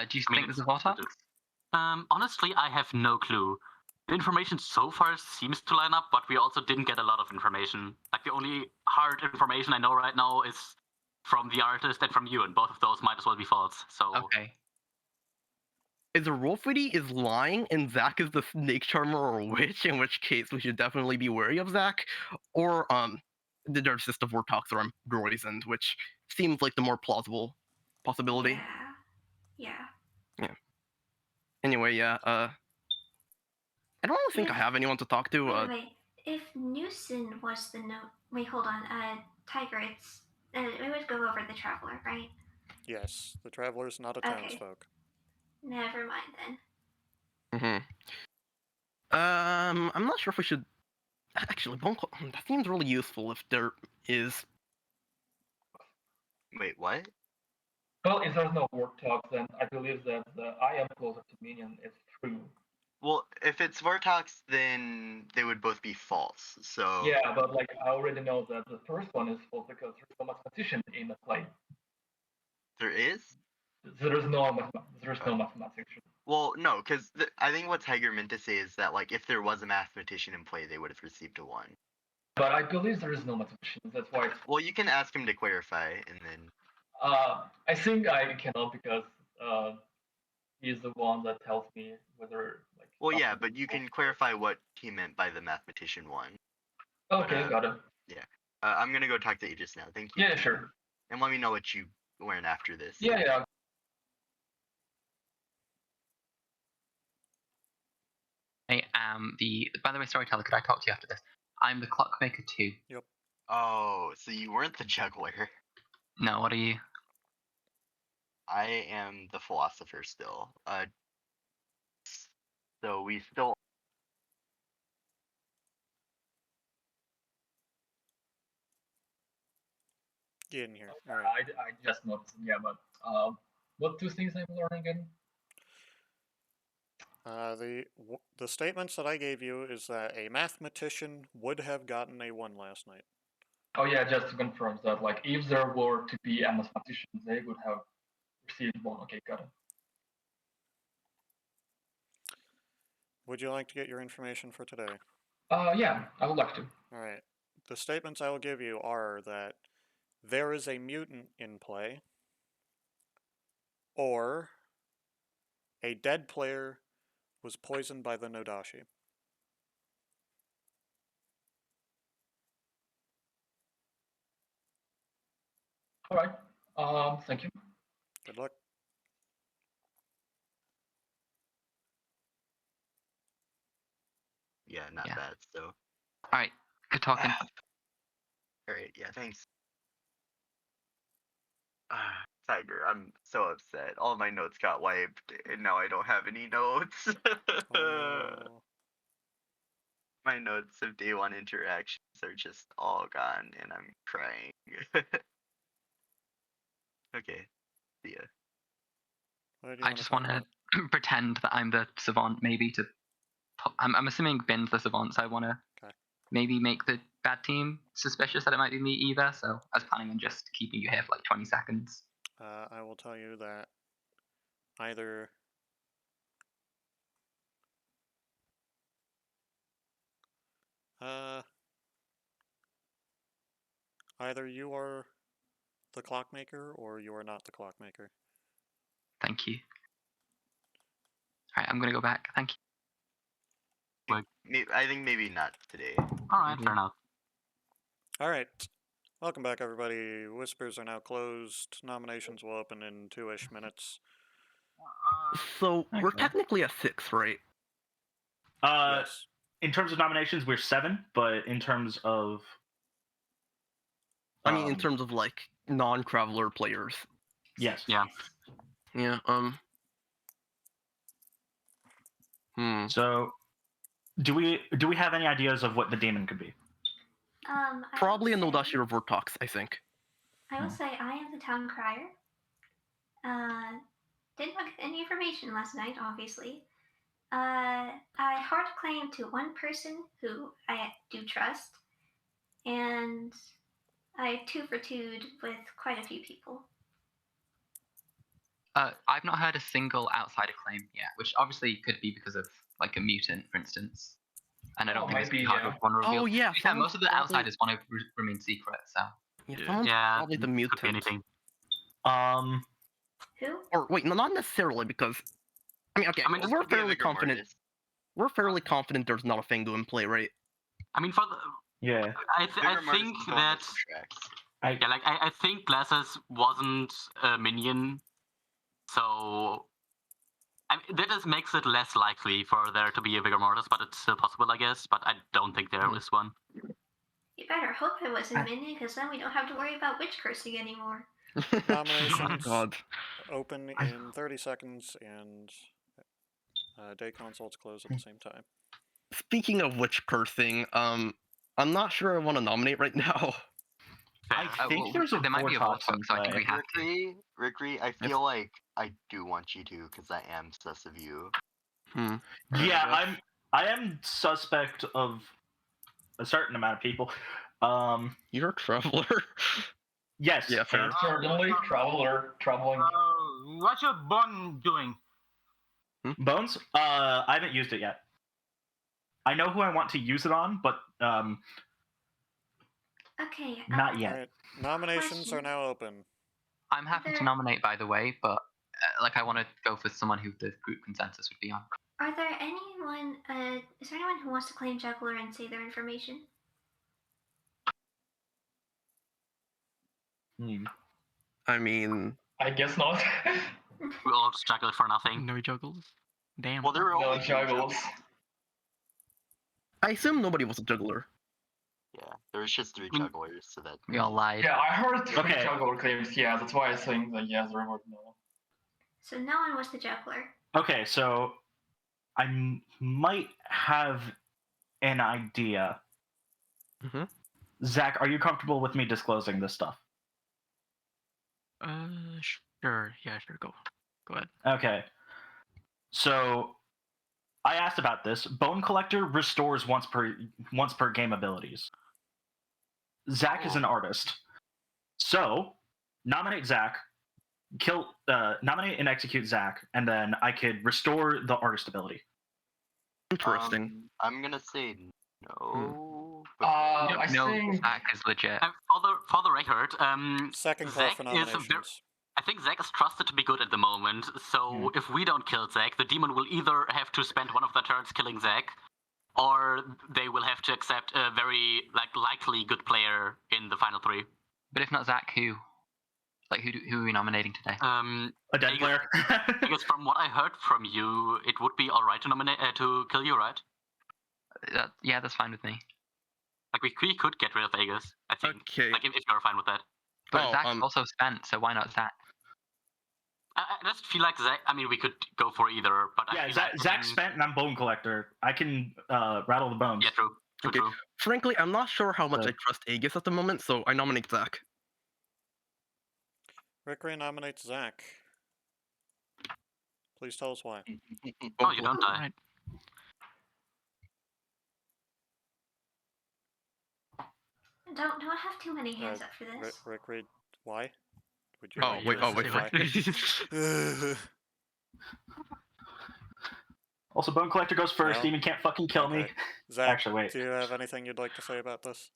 Do you think there's a Vortox? Honestly, I have no clue. The information so far seems to line up, but we also didn't get a lot of information. Like the only hard information I know right now is from the artist and from you, and both of those might as well be false. So okay. Is Rolfity is lying and Zach is the snake charmer or witch, in which case we should definitely be wary of Zach, or there's just a Vortox or Droizend, which seems like the more plausible possibility. Yeah. Anyway, yeah. I don't really think I have anyone to talk to. Wait. If Newson was the note, wait, hold on. Tiger, it's we would go over the Traveler, right? Yes, the Traveler's not a townsfolk. Never mind then. I'm not sure if we should. Actually, that seems really useful if there is. Wait, what? Well, if there's no Vortox, then I believe that the I am closer to minion is true. Well, if it's Vortox, then they would both be false. So yeah, but like I already know that the first one is false because there's no mathematician in the play. There is? There's no mathematician. Well, no, because I think what Tiger meant to say is that like if there was a mathematician in play, they would have received a 1. But I believe there is no mathematician. That's why. Well, you can ask him to clarify, and then. I think I cannot because he's the one that tells me whether like. Well, yeah, something but you is can false. clarify what he meant by the mathematician one. Okay, got it. Yeah. I'm gonna go talk to Aegis now. Thank you. Yeah, sure. And let me know what you learn after this. Yeah, yeah. I am the. By the way, storyteller, could I talk to you after this? I'm the Clockmaker 2. Yep. Oh, so you weren't the juggler. No, what are you? I am the philosopher still. So we still. Get in here. All right. I just noticed. Yeah, but what two things I'm learning again? The statements that I gave you is that a mathematician would have gotten a 1 last night. Oh yeah, just to confirm that, like, if there were to be a mathematician, they would have received one. Okay, got it. Would you like to get your information for today? Yeah, I would like to. All right. The statements I will give you are that there is a mutant in play, or a dead player was poisoned by the Nodashi. All right. Thank you. Good luck. Yeah, not Yeah. bad. So. All right, good talking. All right. Yeah. Thanks. Tiger, I'm so upset. All my notes got wiped, and now I don't have any notes. Oh. My notes of day 1 interactions are just all gone, and I'm crying. Okay, see ya. What do you I want just to want talk to about? pretend that I'm the savant, maybe to. I'm assuming Bin's the savant, so I want to maybe make the bad team suspicious that it might be me either. So I was planning on just keeping you here for like 20 seconds. I will tell you that either either you are the clockmaker or you are not the clockmaker. Thank you. All right, I'm gonna go back. Thank you. I think maybe not today. All right, fair enough. All right. Welcome back, everybody. Whispers are now closed. Nominations will open in 2-ish minutes. So we're Okay. technically at 6, right? Yes. In terms of nominations, we're 7, but in terms of I mean, in terms of like non-traveler players. yes. Yeah. Yeah. So, do we have any ideas of what the demon could be? Probably a Nodashi or Vortox, I think. I will say I am the town crier. Didn't look at any information last night, obviously. I hard claim to one person who I do trust, and I 2-for-2'd with quite a few people. I've not heard a single outsider claim yet, which obviously could be because of like a mutant, for instance. And I don't think it's maybe, hard with one reveal. Oh yeah, Yeah, most of the outsiders want to remain secret, so. Yeah, someone's probably the mutant. Could be anything. Who? Or wait, no, not necessarily, because I mean, okay, we're fairly confident. We're fairly confident there's not a Fengu in play, right? I mean, for the I think that I think Glasses wasn't a minion, so I mean, that just makes it less likely for there to be a Vigor Mortis, but it's still possible, I guess. But I don't think there is one. You better hope I wasn't a minion, because then we don't have to worry about witch cursing anymore. Nominations God. open in 30 seconds, and day consults close at the same time. Speaking of witch cursing, I'm not sure I want to nominate right now. I think there's a there might be a Vortox Vortox, so I think we have to. Rickery, I feel like I do want you to, because I am sus of you. Yeah, I am suspect of a certain amount of people. You're a traveler. Yes. Yeah, fair. Certainly, traveling. What's your bone doing? Bones? I haven't used it yet. I know who I want to use it on, but Okay. not yet. All right. Nominations are now open. I'm happy to nominate, by the way, but like I want to go for someone who the group consensus would be on. Are there anyone? Is there anyone who wants to claim juggler and say their information? I mean, I guess not. We all just juggled for nothing. No juggles. Damn. Well, there were No only three juggles. I assume nobody was a juggler. Yeah, there was just three jugglers, so that. We all lied. Yeah, I heard three Okay. juggler claims. Yeah, that's why I think that yes, the reward no. So no one was the juggler. Okay, so I might have an idea. Mhm. Zach, are you comfortable with me disclosing this stuff? Sure. Yeah, sure. Go ahead. Okay. So I asked about this. Bone Collector restores once per game abilities. Zach is an artist. So nominate Zach, nominate and execute Zach, and then I could restore the artist ability. Interesting. I'm gonna say no. I No, think Zach is legit. For the record, Second call Zach for is nominations. I think Zach is trusted to be good at the moment, so if we don't kill Zach, the demon will either have to spend one of their turns killing Zach, or they will have to accept a very likely good player in the final three. But if not Zach, who? Like who are we nominating today? A dead player. Because from what I heard from you, it would be all right to nominate to kill you, right? Yeah, that's fine with me. Like we could get rid of Aegis, I think. Okay. Like if you're fine with that. But Zach also spent, so why not Zach? I just feel like Zach. I mean, we could go for either, but Yeah, I feel Zach spent, and I'm Bone Collector. I can rattle the bones. Yeah, true. Okay. Frankly, I'm not sure how much So- I trust Aegis at the moment, so I nominate Zach. Rickery nominates Zach. Please tell us why. Oh, you don't die. Right. Don't have too many hands up for this. Rickery, why? Would you Oh, like wait, to oh, wait, say why? Also, Bone Collector goes first. No. Demon can't fucking kill me. Okay. Zach, Actually, wait. do you have anything you'd like to say about this?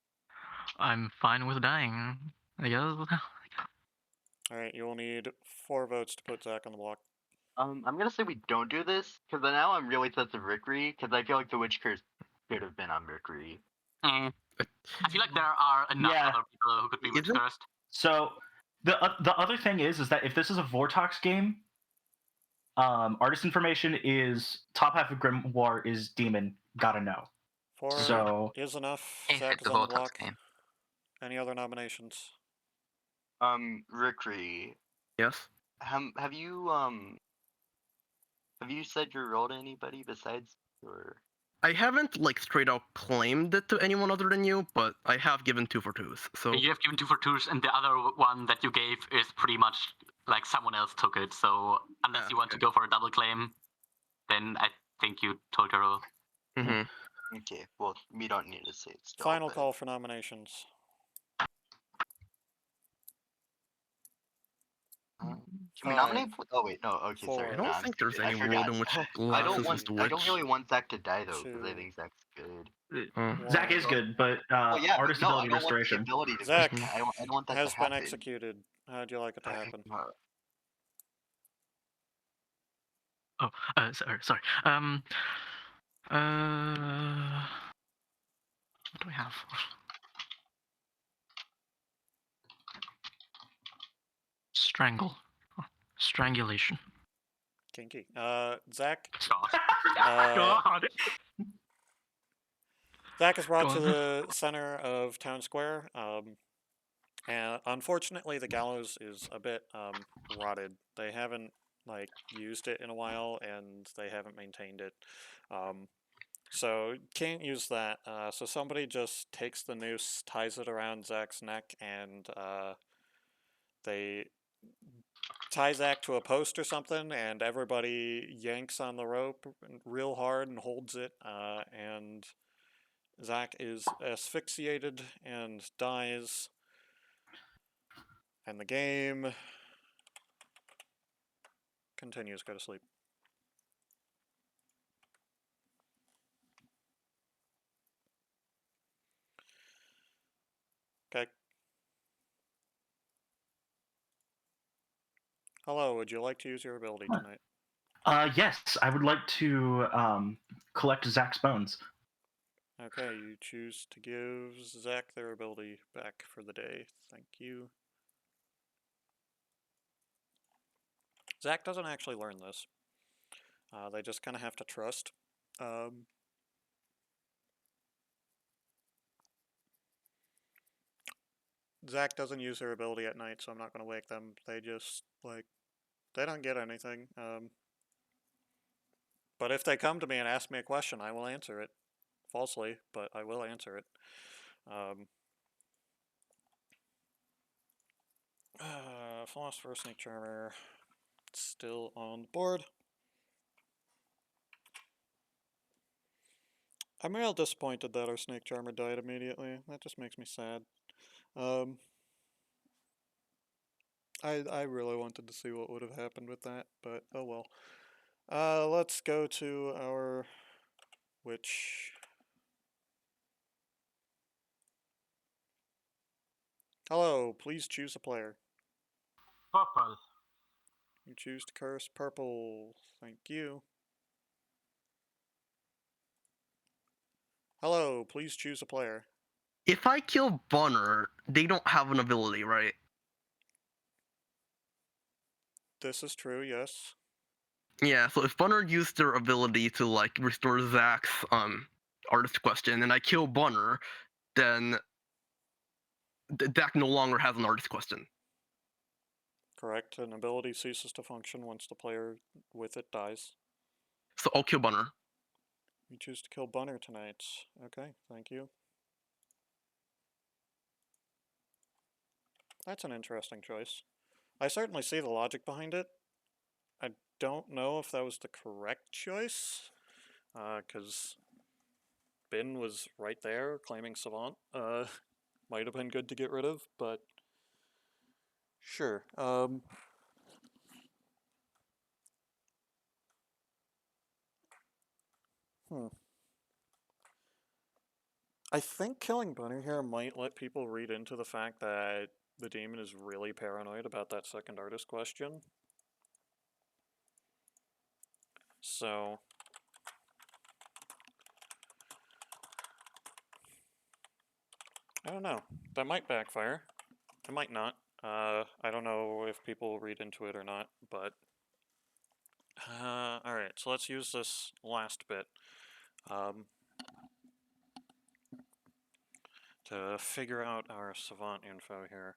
I'm fine with dying. I guess. Alright, you will need 4 votes to put Zach on the block. I'm gonna say we don't do this because now I'm really sensitive to Rickery because I feel like the Witch Curse could have been on Rickery. I feel like there are enough other people who could be witch cursed. So the other thing is that if this is a Vortox game, artist information is top half of Grimoire is demon. Gotta know. 4 So is enough. If Zach it's is a on the Vortex block. game. Any other nominations? Rickery, Yes. have you said your role to anybody besides your? I haven't straight out claimed it to anyone other than you, but I have given 2 for 2s. So You have given 2 for 2s, and the other one that you gave is pretty much like someone else took it. So unless you want to go for a double claim, then I think you told your role. Okay, well, we don't need to say it still. Final but... call for nominations. Can we nominate? Oh wait, no. Okay, sorry. I don't think there's any forgot. world in which I glasses is the I witch. don't really want Zach to die though, because I think Zach's good. Zach is good, but artist ability restoration. Zach I don't want that has to happen. been executed. How'd you like it to happen? Oh, sorry. What do we have? Strangle. Strangulation. Kinky. Zach. God. Zach is brought Go to on. the center of town square. And unfortunately, the gallows is a bit rotted. They haven't used it in a while, and they haven't maintained it. So can't use that. So somebody just takes the noose, ties it around Zach's neck, and they tie Zach to a post or something, and everybody yanks on the rope real hard and holds it, and Zach is asphyxiated and dies, and the game continues. Go to sleep. Okay. Hello, would you like to use your ability tonight? Yes, I would like to collect Zach's bones. Okay, you choose to give Zach their ability back for the day. Thank you. Zach doesn't actually learn this. They just kind of have to trust. Zach doesn't use their ability at night, so I'm not going to wake them. They just, like, they don't get anything. But if they come to me and ask me a question, I will answer it. Falsely, but I will answer it. Philosopher, Snake Charmer, still on the board. I'm real disappointed that our Snake Charmer died immediately. That just makes me sad. I really wanted to see what would have happened with that, but oh well. Let's go to our witch. Hello, please choose a player. Purple. You choose to curse purple. Thank you. Hello, please choose a player. If I kill Bunner, they don't have an ability, right? This is true, yes. Yeah, so if Bunner used their ability to like restore Zach's artist question and I kill Bunner, then Zach no longer has an artist question. Correct. An ability ceases to function once the player with it dies. So I'll kill Bunner. You choose to kill Bunner tonight. Okay, thank you. That's an interesting choice. I certainly see the logic behind it. I don't know if that was the correct choice, because Bin was right there claiming Savant. Might have been good to get rid of, but sure. I think killing Bunny here might let people read into the fact that the demon is really paranoid about that second artist question. So I don't know. That might backfire. It might not. I don't know if people read into it or not, but alright, so let's use this last bit to figure out our Savant info here.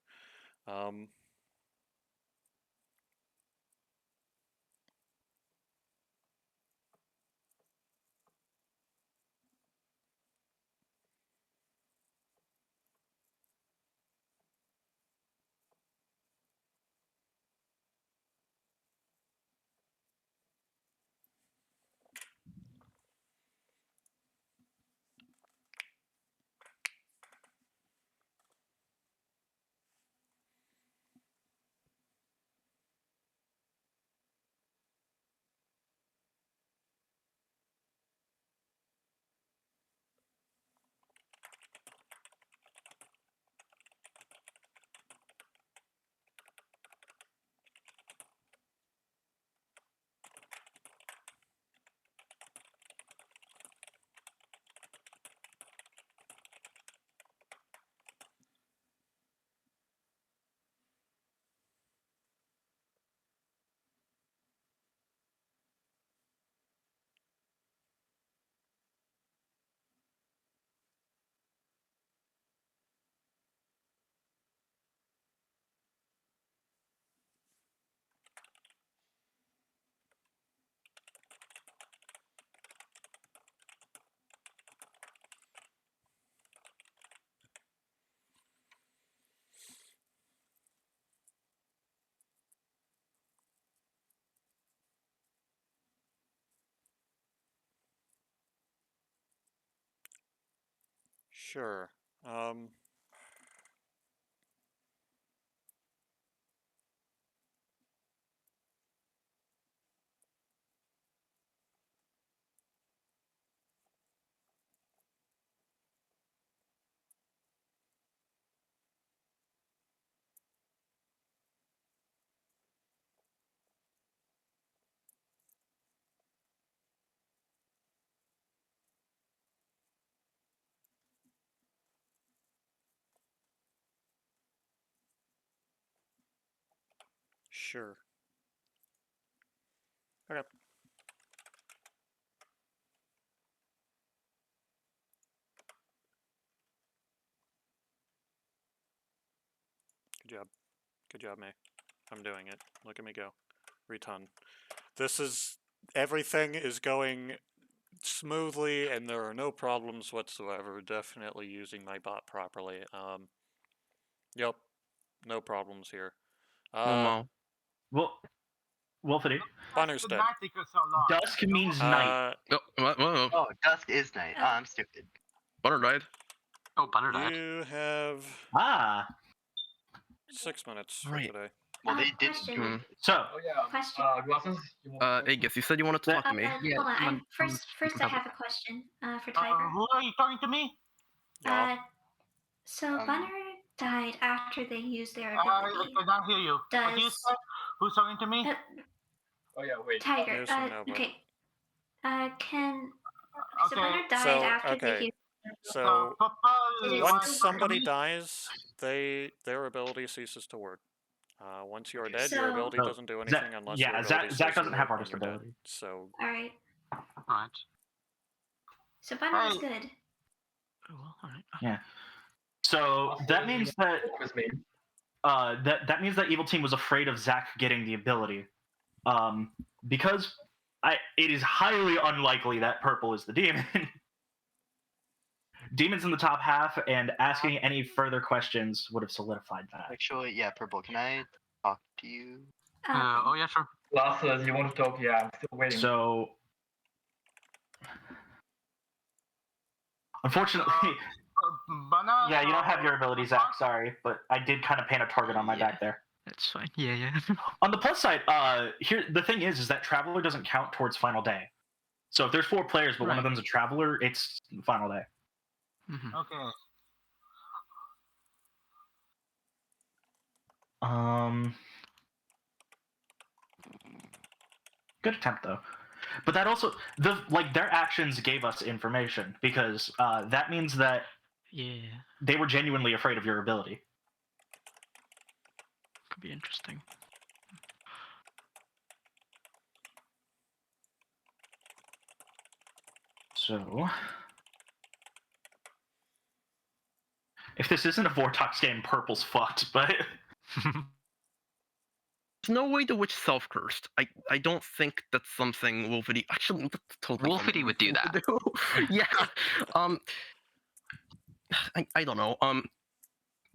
Sure. Sure. Okay. Good job. Good job, May. I'm doing it. Look at me go. Reton. Everything is going smoothly and there are no problems whatsoever. Definitely using my bot properly. Yep. No problems here. no. Well, Wolfity. Bunner's dead. Night because so long. Dusk means night. What? Oh, dusk is night. Oh, I'm stupid. Bunner died. Oh, Bunner died. You have Ah. 6 minutes for Right. today. Well, they didn't Question. do it. So, Oh yeah. Question. Glasses. You want to Aegis, you said you wanted to talk to me. Yeah, Hold on. someone- First, I someone- have a question for Tiger. Who are you talking to me? Y'all. So Bunner died after they used their I ability. cannot hear you. What do you Does say? Who's talking to me? Oh yeah, wait. Tiger? There's some no, but- Okay. Can so Okay. Bunner died So, after okay. they used. So, Did it once still work? somebody dies, their ability ceases to work. Once you're dead, your So- ability doesn't do anything unless your ability Zach says doesn't you have when artist you're dead. ability. So, All right. Right. So Bunner is good. Oh, well, all right. Yeah. So that means that that means that Evil Team was afraid of Zach getting the ability, because it is highly unlikely that Purple is the demon. Demon's in the top half, and asking any further questions would have solidified that. Actually, yeah, Purple, can I talk to you? Oh yeah, sure. Glasses. You want to talk? Yeah, I'm still waiting. So, unfortunately, Bunner. yeah, you don't have your ability, Zach. Sorry, but I did kind of paint a target on my back there. That's fine. Yeah. On the plus side, here the thing is that Traveler doesn't count towards final day. So if there's 4 players, but one of Right. them's a Traveler, it's final day. Mhm. Okay. Good attempt though. But that also their actions gave us information because that means that Yeah. they were genuinely afraid of your ability. Could be interesting. So if this isn't a Vortox game, Purple's fucked, but There's no way to witch self-cursed. I don't think that's something Wolfity... Actually, that's totally Wolfity would do that. Yeah. I don't know.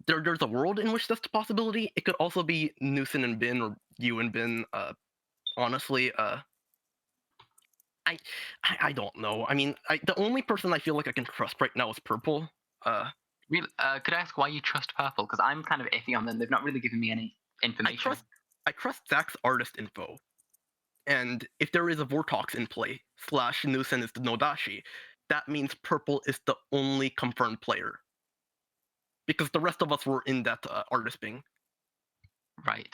There's a world in which that's a possibility. It could also be Newson and Bin, or you and Bin. Honestly, I don't know. I mean, the only person I feel like I can trust right now is Purple. Really, could I ask why you trust Purple? Because I'm kind of iffy on them. They've not really given me any information. I trust Zach's artist info. And if there is a Vortox in play, / Newson is the Nodashi, that means Purple is the only confirmed player. Because the rest of us were in that artist Bing. Right.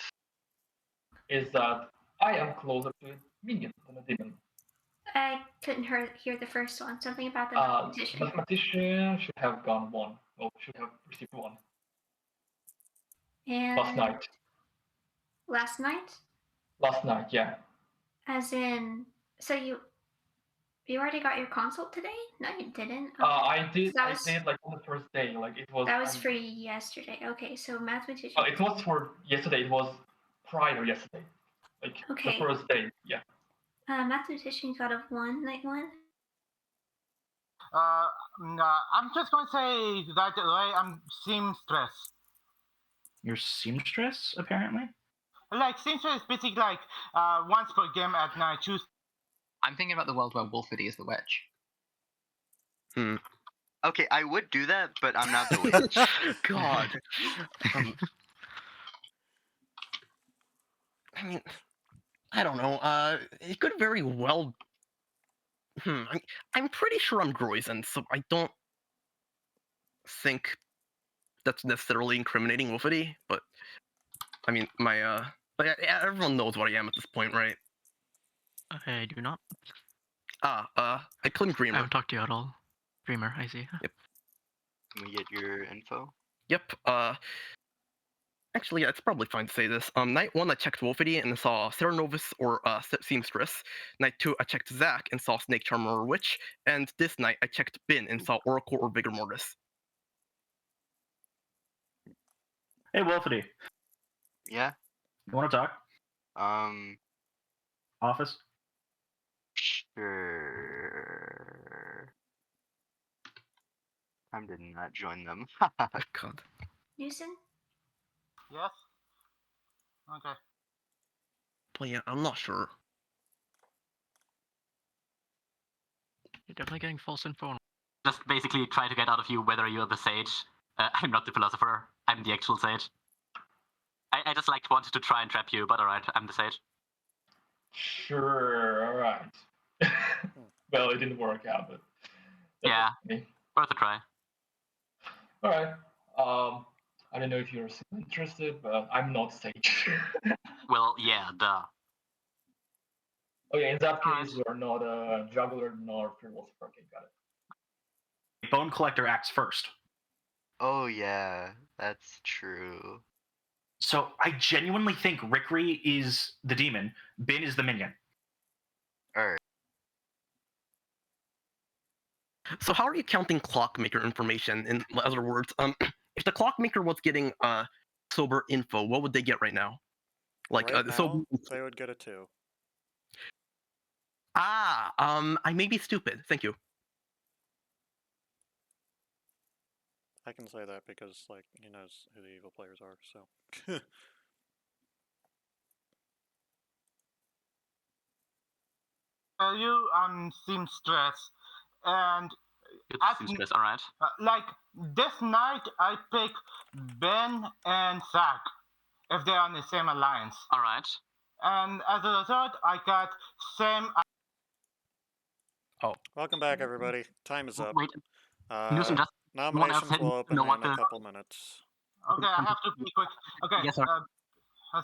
Is that I am closer to a minion than a demon. I couldn't hear the first one. Something about the The mathematician. mathematician should have gone 1. Or should have received 1 And last night. Last night? Last night, yeah. As in, so you already got your consult today? No, you didn't. Okay. I did. That I was- did like on the first day. Like it was. That was for yesterday. Okay, so mathematician. It was for yesterday. It was prior yesterday. Like Okay. the first day. Yeah. Mathematician got a 1, night 1. No, I'm just going to say that I'm seamstress. you're seamstress apparently. Like seamstress is basically like once per game at night. Choose. I'm thinking about the world where Wolfity is the witch. Okay, I would do that, but I'm not the witch. God. I mean, I don't know. It could very well. I'm pretty sure I'm Droizen, so I don't think that's necessarily incriminating Wolfity. But I mean, but everyone knows what I am at this point, right? I do not. I claim I Dreamer. haven't talked to you at all. Dreamer, I see. Yep. Can we get your info? Yep. Actually, yeah, it's probably fine to say this. Night 1, I checked Wolfity and saw Serenovus or Seamstress. Night 2, I checked Zack and saw Snake Charmer or Witch. And this night, I checked Bin and saw Oracle or Vigor Mortis. Hey, Wolfity. Yeah. You want to talk? Office? Sure. Time did not join them. God. Newson? Yes? Okay. But yeah, I'm not sure. You're definitely getting false info. Just basically try to get out of you whether you're the sage. I'm not the philosopher. I'm the actual sage. I just wanted to try and trap you, but alright, I'm the sage. Sure, alright. Well, it didn't work out, but Yeah, okay. worth a try. Alright. I don't know if you're still interested, but I'm not sage. Well, yeah, duh. Okay, in that case, you're not a juggler nor philosopher. Okay, got it. Bone Collector acts first. Oh yeah, that's true. So I genuinely think Rickery is the demon, Bin is the minion. Alright. So how are you counting Clockmaker information? In other words, if the Clockmaker was getting sober info, what would they get right now? Like, right now, they would get a 2. I may be stupid. Thank you. I can say that because, like, he knows who the evil players are, so. You Seamstress, and Seamstress, alright. Like this night, I pick Ben and Zack if they're on the same alliance. Alright. And as a result, I got same. Oh. Welcome back, everybody. Time is up. Wait. Newsom, just nominations will open in a couple minutes. Okay, I have to be quick. Okay. Yes, sir.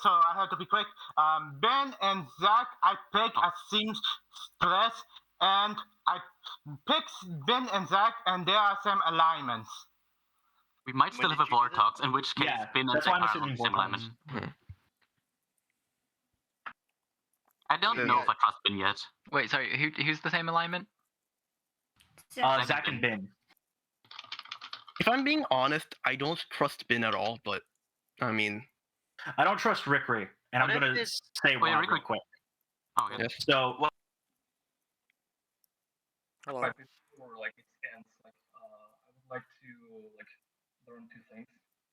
So I have to be quick. Ben and Zack, I pick as Seamstress, and I pick Ben and Zack, and they are same alignments. We might still have a Vortox, in which case Yeah, Ben and that's Zack why I'm are assuming on the same Vortox. alignment. I don't know if I trust Ben yet. Wait, sorry, who's the same alignment? Zack and Bin. If I'm being honest, I don't trust Bin at all, but, I mean... I don't trust Rickery, and I'm going to say why real quick. Oh, okay. Yes. So... Hello. Right before it ends, I would like to learn 2 things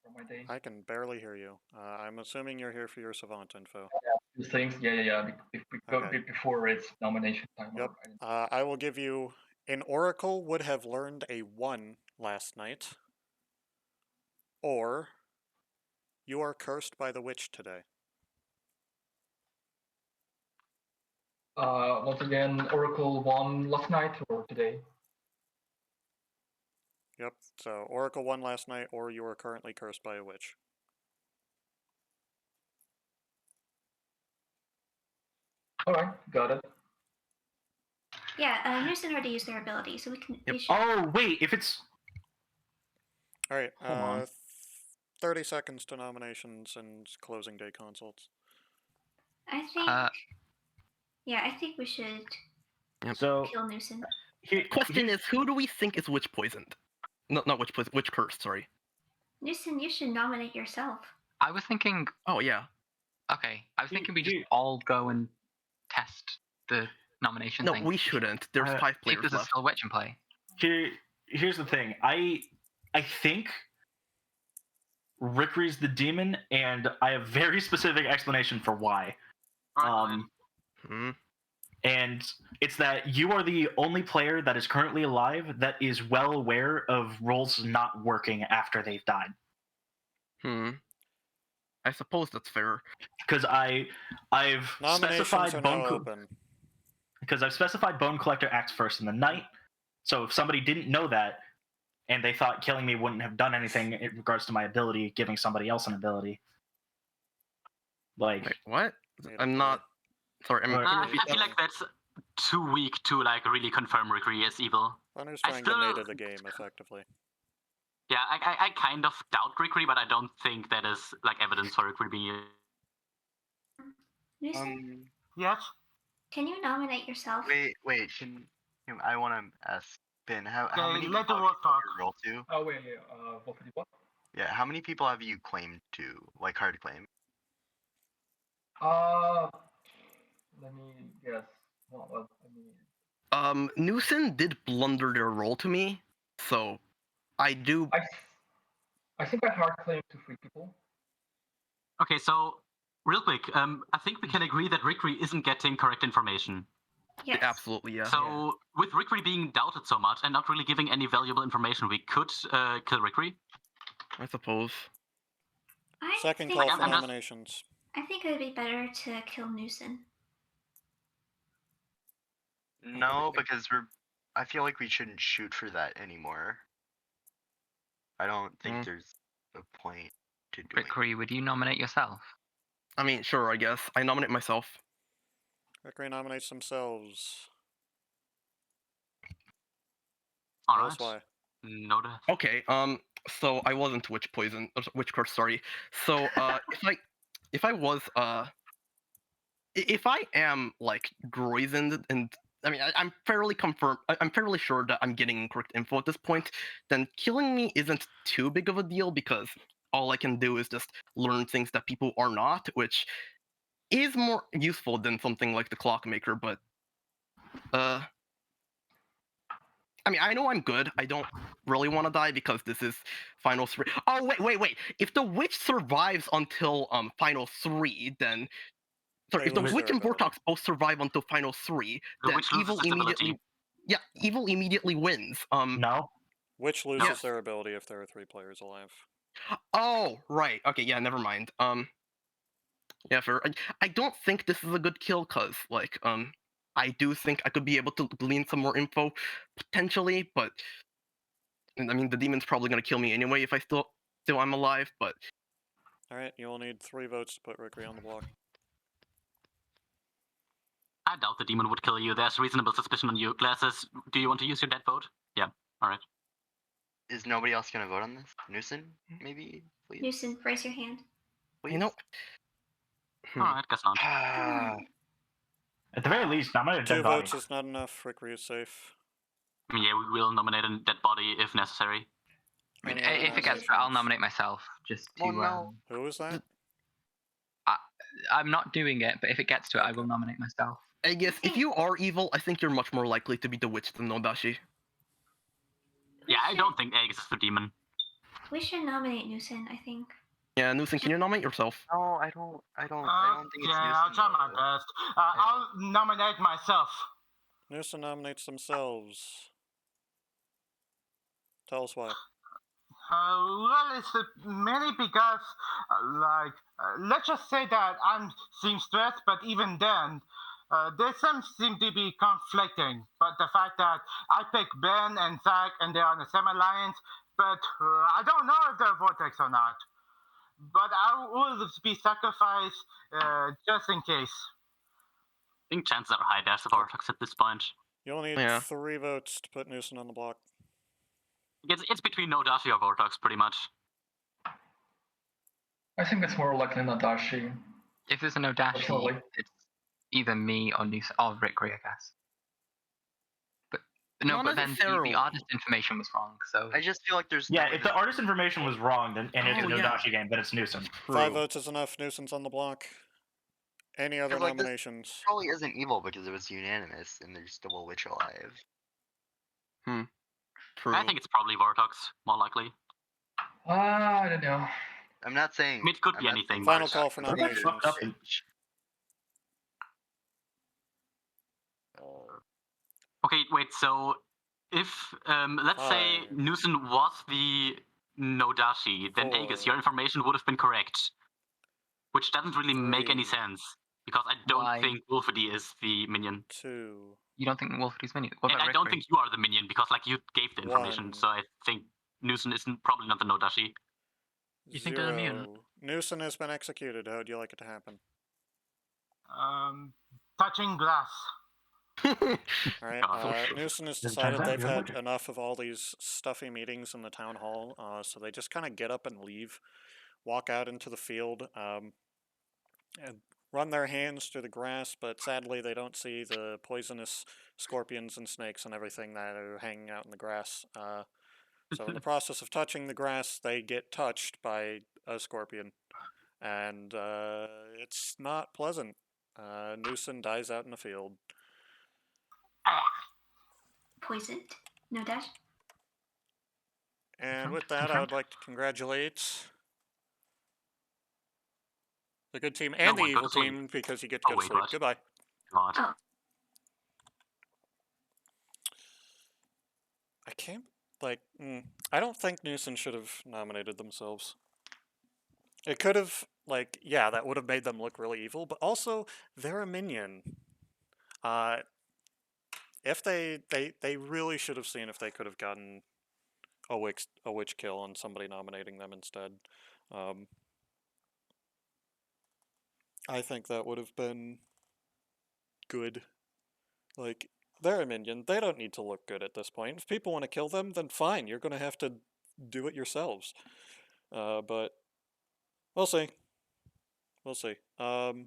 from my day. I can barely hear you. I'm assuming you're here for your Savant info. Yeah, 2 things, yeah. Before it's nomination time. Yep. I will give you... An Oracle would have learned a 1 last night. Or... You are cursed by the witch today. Once again, Oracle won last night or today? Yep, so Oracle won last night, or you are currently cursed by a witch. Alright, got it. Yeah, Newson already used their ability, so we can... Yep. We should... Oh, wait, if it's... Alright, Hold on. 30 seconds to nominations and closing day consults. I think... yeah, I think we should So, kill Newson. Question is, who do we think is witch poisoned? Not witch poisoned, witch cursed, sorry. Newson, you should nominate yourself. I was thinking... Oh, yeah. Okay, I was thinking we just all go and test the nomination thing. No, we shouldn't. There's 5 players there's left. still witch in play. Here's the thing. I think Rickery's the demon, and I have very specific explanation for why. And it's that you are the only player that is currently alive that is well aware of rolls not working after they've died. I suppose that's fair. Because I've specified Bone Collector acts first in the night. So if somebody didn't know that, and they thought killing me wouldn't have done anything in regards to my ability, giving somebody else an ability. Like... Wait, what? I'm not... Sorry, I feel like that's too weak to really confirm Rickery as evil. Hunter's trying to nade the game, effectively. Yeah, I kind of doubt Rickery, but I don't think that is like evidence for Rickery being. Newsom, Yes. can you nominate yourself? Wait. I want to ask Ben, how Okay, many let the people have wolf you put talk. your roll to? Oh wait, what did you want? Yeah, how many people have you claimed to, like hard claim? Let me guess. Well, I mean, Newson did blunder their role to me, so I do. I think I hard claimed to 3 people. Okay, so real quick, I think we can agree that Rickery isn't getting correct information. Yes. Absolutely, yeah. So with Rickery being doubted so much and not really giving any valuable information, we could kill Rickery. I suppose. Second think, call for I'm just- nominations. I think it would be better to kill Newson. No, because I feel like we shouldn't shoot for that anymore. I don't think there's a point to doing it. Rickery, would you nominate yourself? I mean, sure, I guess. I nominate myself. Rickery nominates themselves. All Tell right. us why. No death. Okay, so I wasn't witch curse, sorry. So, if I am like groizened and I mean I'm fairly I'm fairly sure that I'm getting correct info at this point, then killing me isn't too big of a deal because all I can do is just learn things that people are not, which is more useful than something like the Clockmaker, but I mean, I know I'm good. I don't really want to die because this is final 3. Oh, wait. If the witch survives until final 3, then sorry, if the lose witch their and ability. Vortox both survive until final 3, The then witch loses evil its immediately. ability. Yeah, evil immediately wins. No. Witch loses Yes. their ability if there are 3 players alive. Oh, right. Okay, yeah, never mind. Yeah, I don't think this is a good kill because like I do think I could be able to glean some more info potentially, but I mean the demon's probably gonna kill me anyway if I still I'm alive, but Alright, you will need 3 votes to put Rickery on the block. I doubt the demon would kill you. There's reasonable suspicion on you. Glasses, do you want to use your dead vote? Yeah. All right. Is nobody else gonna vote on this? Newson, maybe, please. Newson, raise your hand. Please. you know. All right, guess not. At the very least, nominate a 2 dead body. votes is not enough. Rickery is safe. I mean, yeah, we will nominate a dead body if necessary. I mean, Any other if it gets to it, I'll nominations? nominate myself just to. Well, no. Who is that? I'm not doing it, but if it gets to it, I will Okay. nominate myself. I guess if you are evil, I think you're much more likely to be the witch than Nodashi. Yeah, I don't think Egg is the demon. We should nominate Newson, I think. Yeah, Newson, can you nominate yourself? No, I don't think it's Yeah, Newson. I'll try my though. best. I'll nominate myself. Newson nominates themselves. Tell us why. Well, it's mainly because, let's just say that I'm seem stressed, but even then, they seem to be conflicting. But the fact that I pick Ben and Zach and they're on the same alliance, but I don't know if they're Vortex or not. But I will be sacrificed just in case. I think chances are high there's a Vortex at this point. You'll need Yeah. 3 votes to put Newson on the block. It's between Nodashi or Vortex, pretty much. I think it's more likely Nadashi. If there's a Nodashi, Personally. it's either me or Newson or Rickery, I guess. But no, Not but then necessarily. the artist information was wrong, so I just feel like there's. Yeah, no way if the that- artist information was wrong, then and it's a Oh, yeah. Nodashi game, then it's Newson. 5 votes is enough. Newson's on the block. Any other like this- nominations? Probably isn't evil because it was unanimous and there's still a witch alive. True. I think it's probably Vortex, more likely. I don't know. I'm not saying. It could I'm be not anything. saying Final Vortex, call for I'm saying nominations. Fucked up. witch. Okay, wait. So, if let's say 5. Newson was the Nodashi, then 4. Aegis, your information would have been correct, which doesn't really make any 3. sense because I don't Why? think Wolfedy is the minion, 2. you don't think Wolfedy's minion? What and about I don't Rickery? think you are the minion because like you gave the information. 1. So I think Newson is probably not the Nodashi. You think they're immune? 0. Newson has been executed. How would you like it to happen? Touching glass. Alright, Newson has As it turns decided out, they've you're had allergic. enough of all these stuffy meetings in the town hall, so they just kind of get up and leave, walk out into the field, and run their hands through the grass, but sadly they don't see the poisonous scorpions and snakes and everything that are hanging out in the grass. So in the process of touching the grass, they get touched by a scorpion, and it's not pleasant. Newson dies out in the field. Poisoned. No dash. And with that, I would like to congratulate the good team and the evil team because you get to go to sleep. Goodbye. Oh, I can't, like, I don't think Newson should have nominated themselves. It could have, like, yeah, that would have made them look really evil, but also, they're a minion. If they really should have seen if they could have gotten a witch kill on somebody nominating them instead. I think that would have been good. Like, they're a minion. They don't need to look good at this point. If people want to kill them, then fine. You're going to have to do it yourselves. But we'll see. We'll see. Alright.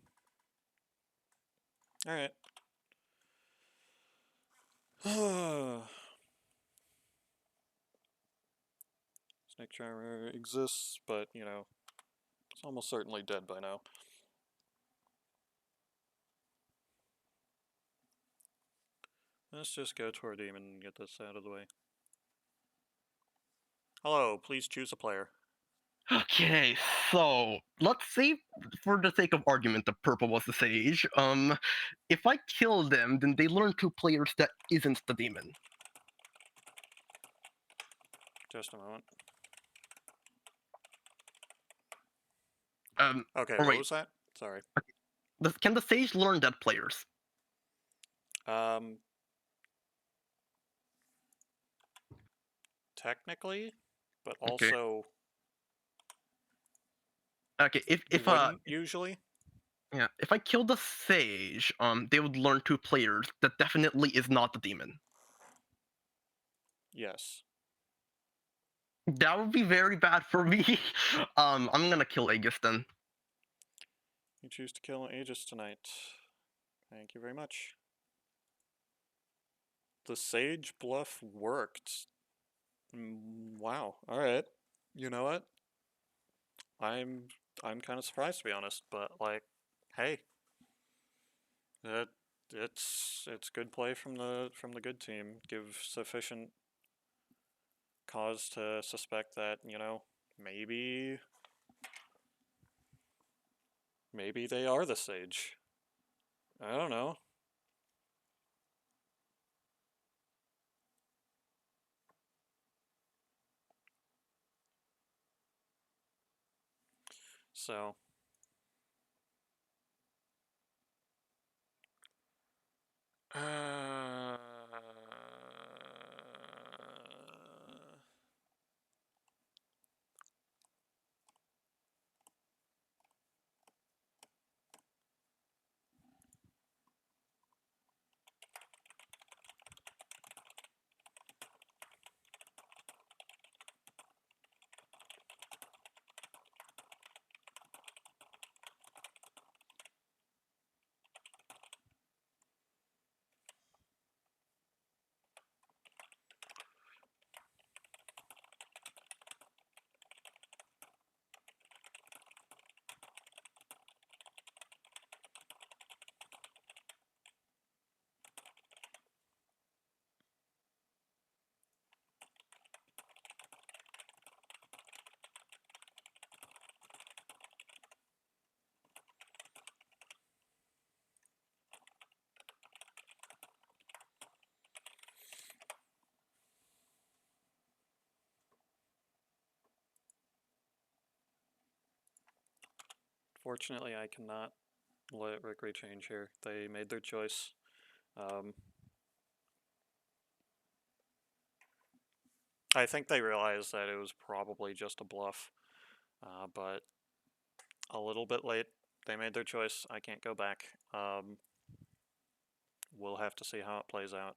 Snake Charmer exists, but, you know, it's almost certainly dead by now. Let's just go to our demon and get this out of the way. Hello, please choose a player. Okay, so let's say, for the sake of argument, the purple was the sage. If I kill them, then they learn 2 players that isn't the demon. Just a moment. Okay, what was that? Sorry. Can the sage learn dead players? Technically, but also. Okay, if usually. Yeah, if I kill the sage, they would learn 2 players. That definitely is not the demon. Yes. That would be very bad for me. I'm gonna kill Aegis then. You choose to kill Aegis tonight. Thank you very much. The sage bluff worked. Wow. All right. You know what? I'm kind of surprised, to be honest, but like, hey, it's good play from the good team. Give sufficient cause to suspect that, you know, maybe they are the sage. I don't know. So fortunately, I cannot let Rick change here. They made their choice. I think they realized that it was probably just a bluff, but a little bit late. They made their choice. I can't go back. we'll have to see how it plays out.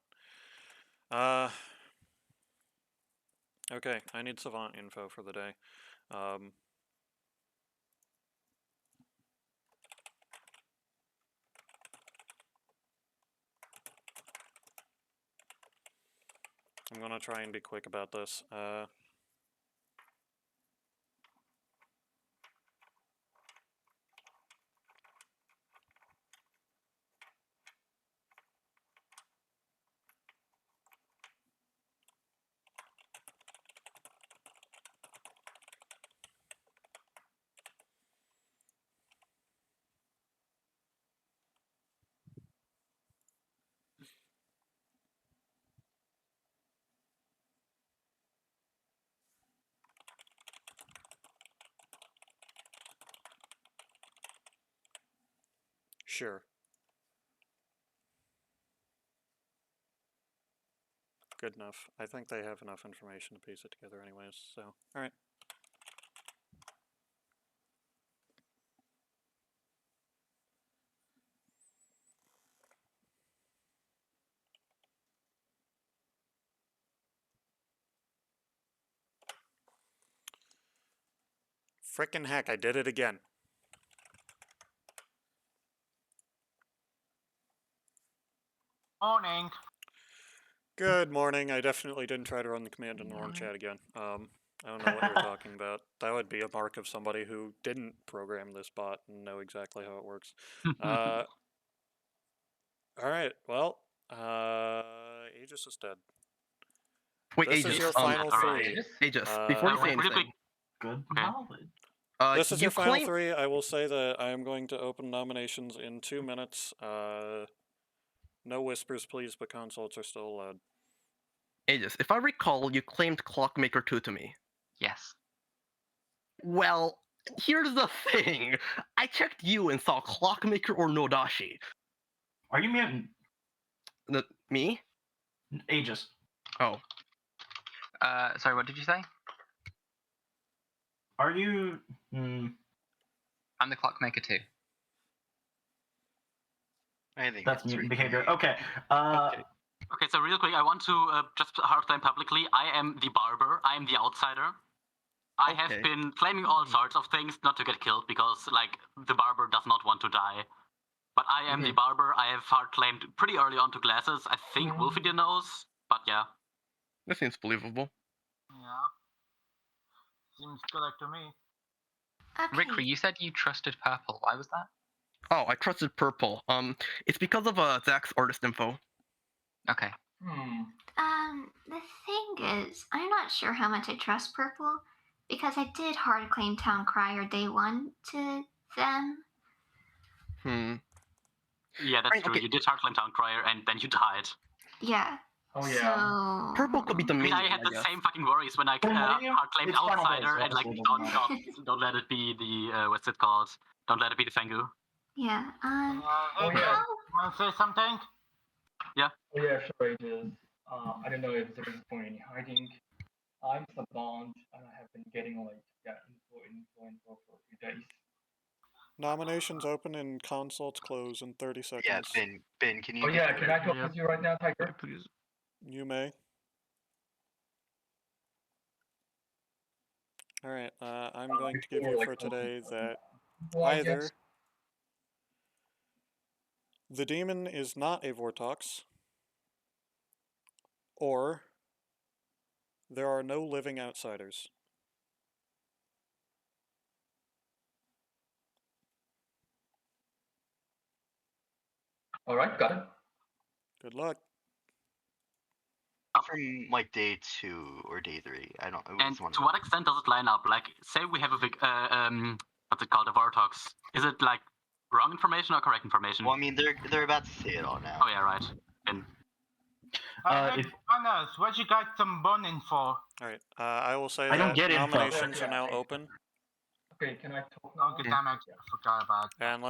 Okay, I need Savant info for the day. I'm gonna try and be quick about this. Sure. Good enough. I think they have enough information to piece it together anyways, so, alright. Frickin' heck, I did it again. Morning. Good morning. I definitely didn't try to run the command in the wrong chat again. I don't know what you're talking about. That would be a mark of somebody who didn't program this bot and know exactly how it works. Alright, well, Aegis is dead. Wait, This Aegis. is your final three. Aegis, before you say really quick. anything. Good Okay. knowledge. This is your final claim... three. I will say that I am going to open nominations in 2 minutes. No whispers, please, but consults are still allowed. Aegis, if I recall, you claimed Clockmaker 2 to me. Yes. Well, here's the thing. I checked you and saw Clockmaker or Nodashi. Are you mutant? Me? Aegis. Oh. Sorry, what did you say? Are you... I'm the Clockmaker too. I think That's it's mutant Ricky. behavior. Okay. Okay, so real quick, I want to just hard claim publicly. I am the barber. I am the outsider. I have been claiming all sorts of things not to get killed because, like, the barber does not want to die. But I am the barber. I have hard claimed pretty early on to glasses. I think Wolfie knows, but yeah. That seems believable. Yeah. Seems correct to me. Okay. Rickry, you said you trusted Purple. Why was that? Oh, I trusted Purple. It's because of Zach's artist info. Okay. The thing is, I'm not sure how much I trust Purple, because I did hard claim Town Crier day one to them. Yeah, that's true. You did hard claim Town Crier and then you died. Yeah. Oh yeah. So... Purple could be the I mean, main I had the same fucking worries when I hard claimed Outsider and like don't let it be the what's it called? Don't let it be the Fengu. Yeah. Oh yeah. Want to say something? Yeah. Oh yeah, sure it is. I don't know if there is a point in hiding. I'm Savant and I have been getting like info for a few days. Nominations open and consults close in 30 seconds. Yeah, Ben, can you... Oh yeah, can I talk with you right now, Tiger? Please. You may. Alright, I'm going to give you for today that either the demon is not a Vortox, or there are no living outsiders. Alright, got it. Good luck. From like day 2 or day 3, I don't. And to what extent does it line up? Like, say we have a big, what's it called, a Vortox. Is it like wrong information or correct information? Well, I mean, they're about to say it all now. Oh yeah, right. And what you got some boning for? Alright, I will say I don't that get info. nominations are now open. Okay, can I talk now? Okay, damn it, I forgot about it. And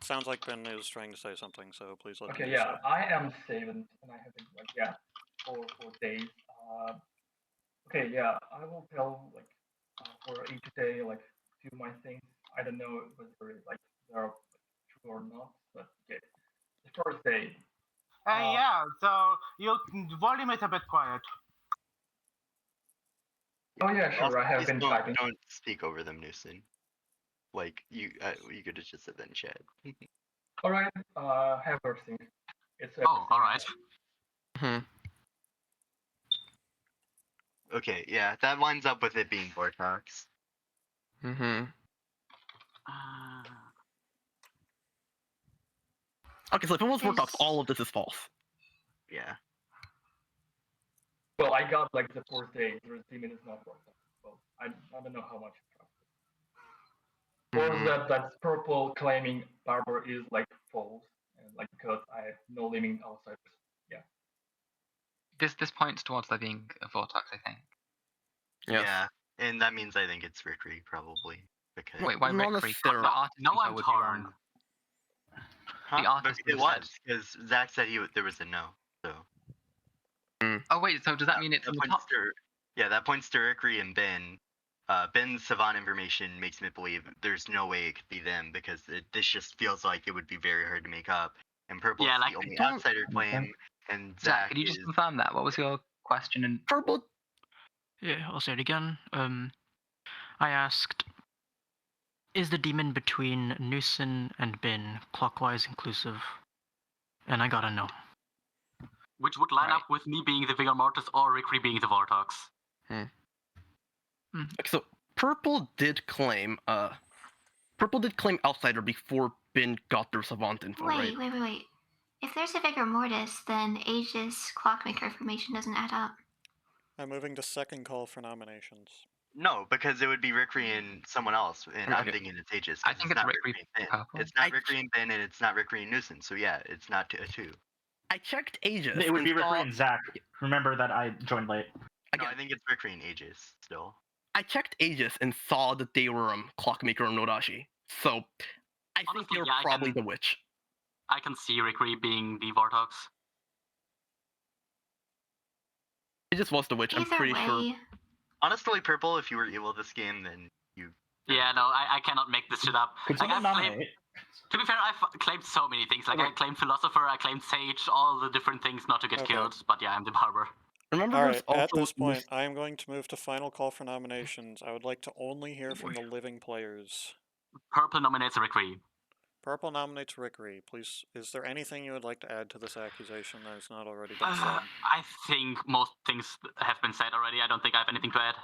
sounds like Ben is trying to say something, so please let Okay, him yeah, I am Savant, and I have been like for days. Okay, yeah, I will tell like for each day like few of my things. I don't know whether like they are true or not, but okay. The first day, Yeah, so you volume it a bit quiet. Oh yeah, sure. Also, I have please been typing. don't speak over them, Newson. Like you could have just said that in chat. All right. Have everything. It's Oh, all right. Okay, yeah, that lines up with it being Vortox. Okay, so if it was There's- Vortox, all of this is false. Yeah. Well, I got like the fourth day. The demon is not worth it. Well, I don't know how much. Or that's purple claiming Barber is like false, and like because I have no living outsiders. Yeah. This points towards there being a Vortex, I think. Yes. Yeah, and that means I think it's Rickery probably because. Wait, why Not Rickery? necessarily. The artist No, info I'm would be torn. wrong. Huh? The artist But it would have was because Zach said there was a no. So. Oh wait, so does that mean it's in the top? That points to Rickery and Ben. Ben's savant information makes me believe there's no way it could be them because this just feels like it would be very hard to make up. And Purple is the only outsider claim, and Zach, Zach could you just confirm that? What was your question? And Purple. Yeah, I'll say it again. I asked, is the demon between Newson and Bin clockwise inclusive? And I got a no. Which would line up with me being the Vigor Mortis or Rickery being the Vortox. So Purple did claim outsider before Bin got their savant info, right? Wait. If there's a Vigor Mortis, then Aegis Clockmaker information doesn't add up. I'm moving to second call for nominations. No, because it would be Rickery and someone else, and I'm thinking it's Aegis. I think it's not Rickery and Ben. Purple. It's not Rickery and Ben, and it's not Rickery and Newson. So yeah, it's not a 2. I checked Aegis. It would be and saw- Rickery and Zach. Remember that I joined late. No, I think it's Rickery and Aegis still. I checked Aegis and saw that they were Clockmaker and Nodashi. So I think Honestly, they're yeah, probably the witch. I can see Rickery being the Vortox. Aegis was the witch, I'm pretty sure. Honestly, Purple, if you were evil this game, then you. Yeah, no, I cannot make this shit up. Could Like, someone nominate? to be fair, I've claimed so many things. Like, I claimed Philosopher, I claimed Sage, all the different things not to get killed. But yeah, I'm the Barber. Remember, Alright, at this point, I am going to move to final call for nominations. I would like to only hear from the living players. Purple nominates Rickery. Purple nominates Rickery. Please, is there anything you would like to add to this accusation that has not already been said? I think most things have been said already. I don't think I have anything to add.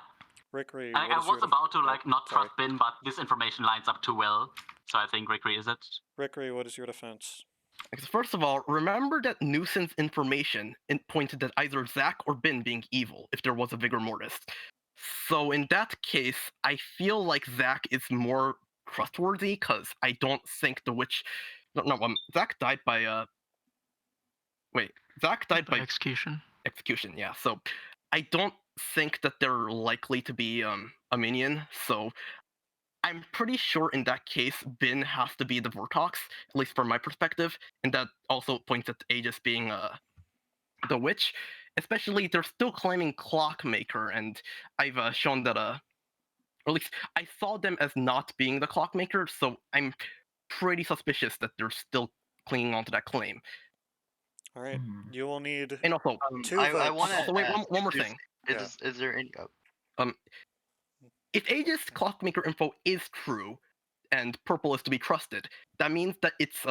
Rickery, I was about to not trust Bin, but this information lines up too well, so I think Rickery is it. Rickery, what is your defense? First of all, remember that Newson's information pointed at either Zach or Bin being evil if there was a Vigor Mortis. So in that case, I feel like Zach is more trustworthy because I don't think the witch. Zach died by Zach died by execution. Execution, yeah. So I don't think that they're likely to be a minion. So I'm pretty sure in that case, Bin has to be the Vortox, at least from my perspective, and that also points at Aegis being the witch. Especially, they're still claiming Clockmaker, and I've shown that, or at least I saw them as not being the Clockmaker, so I'm pretty suspicious that they're still clinging onto that claim. All right, you will need and also 2 votes. I want to wait one more thing. Is there any? If Aegis Clockmaker info is true, and Purple is to be trusted, that means that it's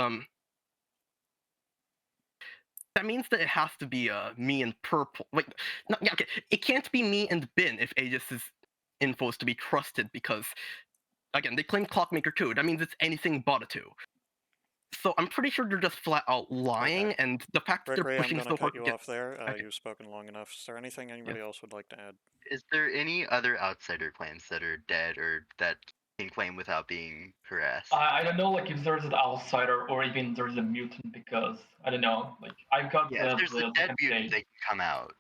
that means that it has to be me and Purple. Wait, no, yeah, okay. It can't be me and Bin if Aegis's info is to be trusted because, again, they claim Clockmaker too. That means it's anything but a 2. So I'm pretty sure they're just flat out lying, and the fact that they're pushing so hard to cut you off there. You've spoken long enough. Is there anything anybody else would like to add? Is there any other outsider claims that are dead or that can claim without being harassed? I don't know, like if there's an outsider or even there's a mutant because I don't know. Like I got if there's a dead mutant, they can come out.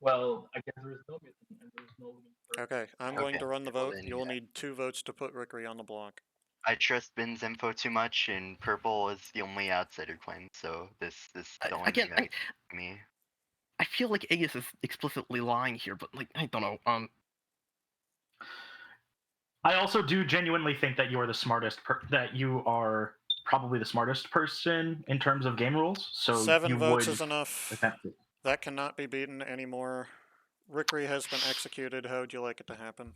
Well, I guess there is no mutant and there's no. Okay, I'm going to run the vote. You will need 2 votes to put Rickery on the block. I trust Bin's info too much, and Purple is the only outsider claim, so this don't again, me. I feel like Aegis is explicitly lying here, but like I don't know. I also do genuinely think that you are the smartest. That you are probably the smartest person in terms of game rules. So 7 you votes would is enough. attempt it. That cannot be beaten anymore. Rickery has been executed. How would you like it to happen?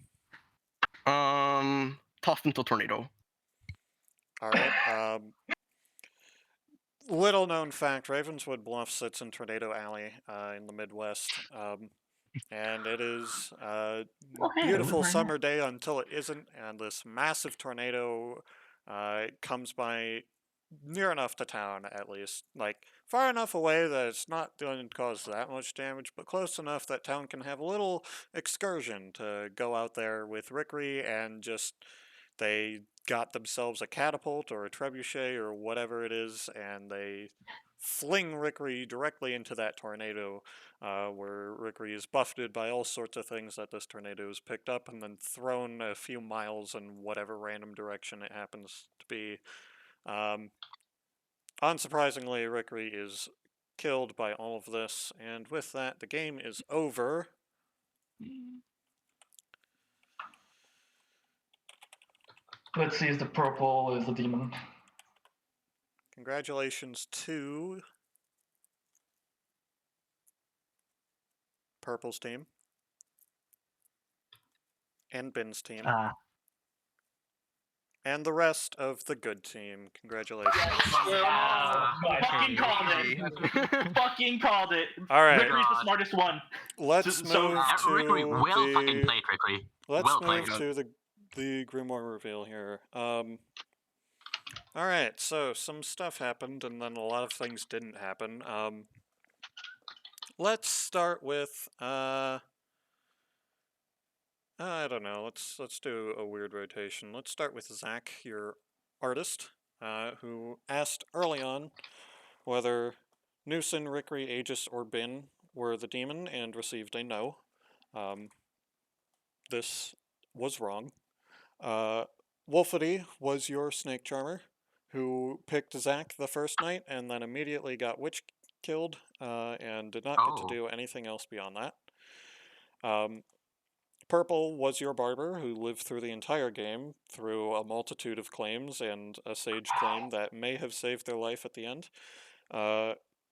Tossed into a tornado. All right. Little known fact: Ravenswood Bluff sits in Tornado Alley in the Midwest, and it is a beautiful summer day until it isn't, and this massive tornado comes by near enough to town, at least, like far enough away that it's not going to cause that much damage, but close enough that town can have a little excursion to go out there with Rickery and just they got themselves a catapult or a trebuchet or whatever it is, and they fling Rickery directly into that tornado, where Rickery is buffeted by all sorts of things that this tornado has picked up and then thrown a few miles in whatever random direction it happens to be. Unsurprisingly, Rickery is killed by all of this, and with that, the game is over. Let's see, is the purple is the demon. Congratulations to Purple's team and Ben's team. And the rest of the good team. Congratulations. Fucking called it. Fucking called it. All right. Rickery's the smartest one. Let's move to Rickery, well fucking played, Rickery. Let's move to the Grimoire reveal here. All right, so some stuff happened, and then a lot of things didn't happen. Let's start with I don't know. Let's do a weird rotation. Let's start with Zach, your artist, who asked early on whether Newson, Rickery, Aegis, or Bin were the demon, and received a no. This was wrong. Wolfity was your snake charmer, who picked Zach the first night and then immediately got witch killed and did not get to do anything else beyond that. Purple was your barber, who lived through the entire game through a multitude of claims and a sage claim that may have saved their life at the end.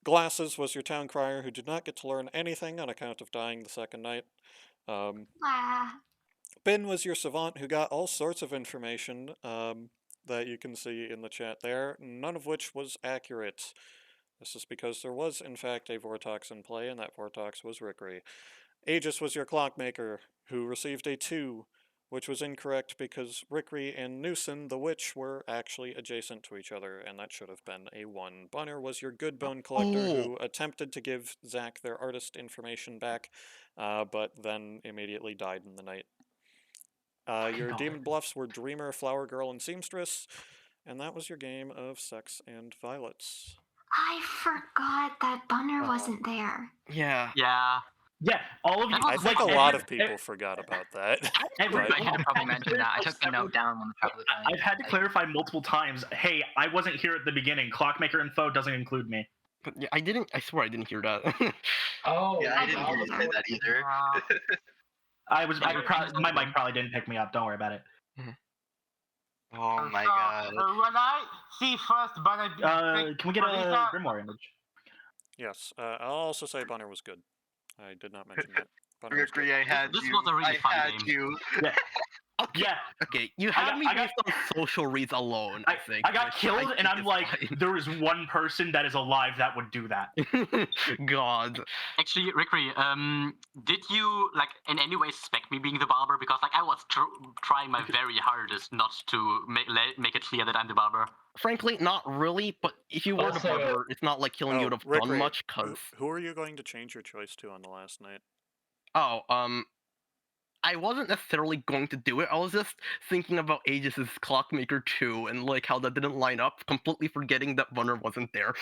Glasses was your town crier, who did not get to learn anything on account of dying the second night. Ben was your savant, who got all sorts of information that you can see in the chat there, none of which was accurate. This is because there was, in fact, a Vortox in play, and that Vortox was Rickery. Aegis was your clockmaker, who received a 2, which was incorrect because Rickery and Newson, the witch, were actually adjacent to each other, and that should have been a 1. Bunner was your good bone collector, who attempted to give Zach their artist information back, but then immediately died in the night. Your demon bluffs were Dreamer, Flower Girl, and Seamstress, and that was your game of Sex and Violets. I forgot that Bunner wasn't there. Yeah. Yeah, all of you. I think a lot of people forgot about that. I should have probably mentioned that. I took the note down on the top of the time. I've had to clarify multiple times. Hey, I wasn't here at the beginning. Clockmaker info doesn't include me. But yeah, I swear I didn't hear that. Oh, yeah, I didn't hear you say that either. My mic probably didn't pick me up. Don't worry about it. Oh my god. When I see first Bunner... Can we get a Grimoire image? Yes, I'll also say Bunner was good. I did not mention that. Rickery, I had this you. was a really fun I had game. you. Okay, you had me based on social reads alone, I think. I got killed, and I'm like, there is one person that is alive that would do that. God. Actually, Rickery, did you like in any way suspect me being the barber? Because like I was trying my very hardest not to make it clear that I'm the barber. Frankly, not really. But if you were the barber, it's not like killing you would have done much. Cause who are you going to change your choice to on the last night? I wasn't necessarily going to do it. I was just thinking about Aegis's Clockmaker 2 and like how that didn't line up, completely forgetting that Bunner wasn't there.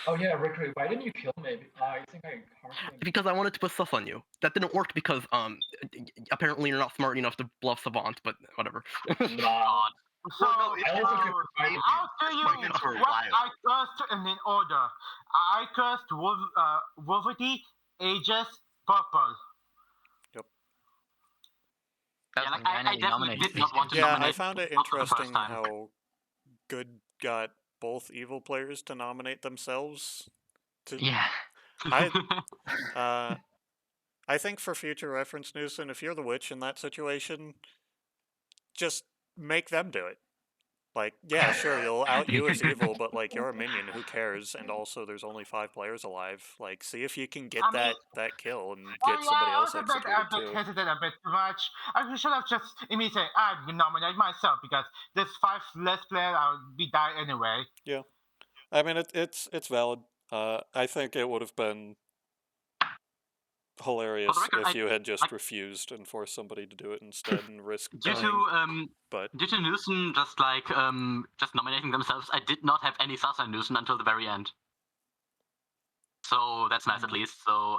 Oh yeah, Rickery, why didn't you kill me? I think I because I wanted to put stuff on you. That didn't work because apparently you're not smart enough to bluff Savant, but whatever. So, Well, no, I'll tell you what I cursed in order. I cursed Wolfity, Aegis, Purple. Yeah, like, I definitely did not want to nominate. I found it interesting how good got both evil players to nominate themselves. Yeah. I think for future reference, Newson, if you're the witch in that situation, just make them do it. Like, yeah, sure, you'll out you as evil, but like you're a minion, who cares? And also, there's only 5 players alive. Like, see if you can get that kill and get somebody else executed too. Hesitate a bit too much. I should have just immediately said I would nominate myself because there's 5 less players. I would be die anyway. Yeah, I mean it's valid. I think it would have been hilarious if you had just refused and forced somebody to do it instead and risk dying. Due to Newson just nominating themselves, I did not have any Sasa Newson until the very end. So that's nice at least. So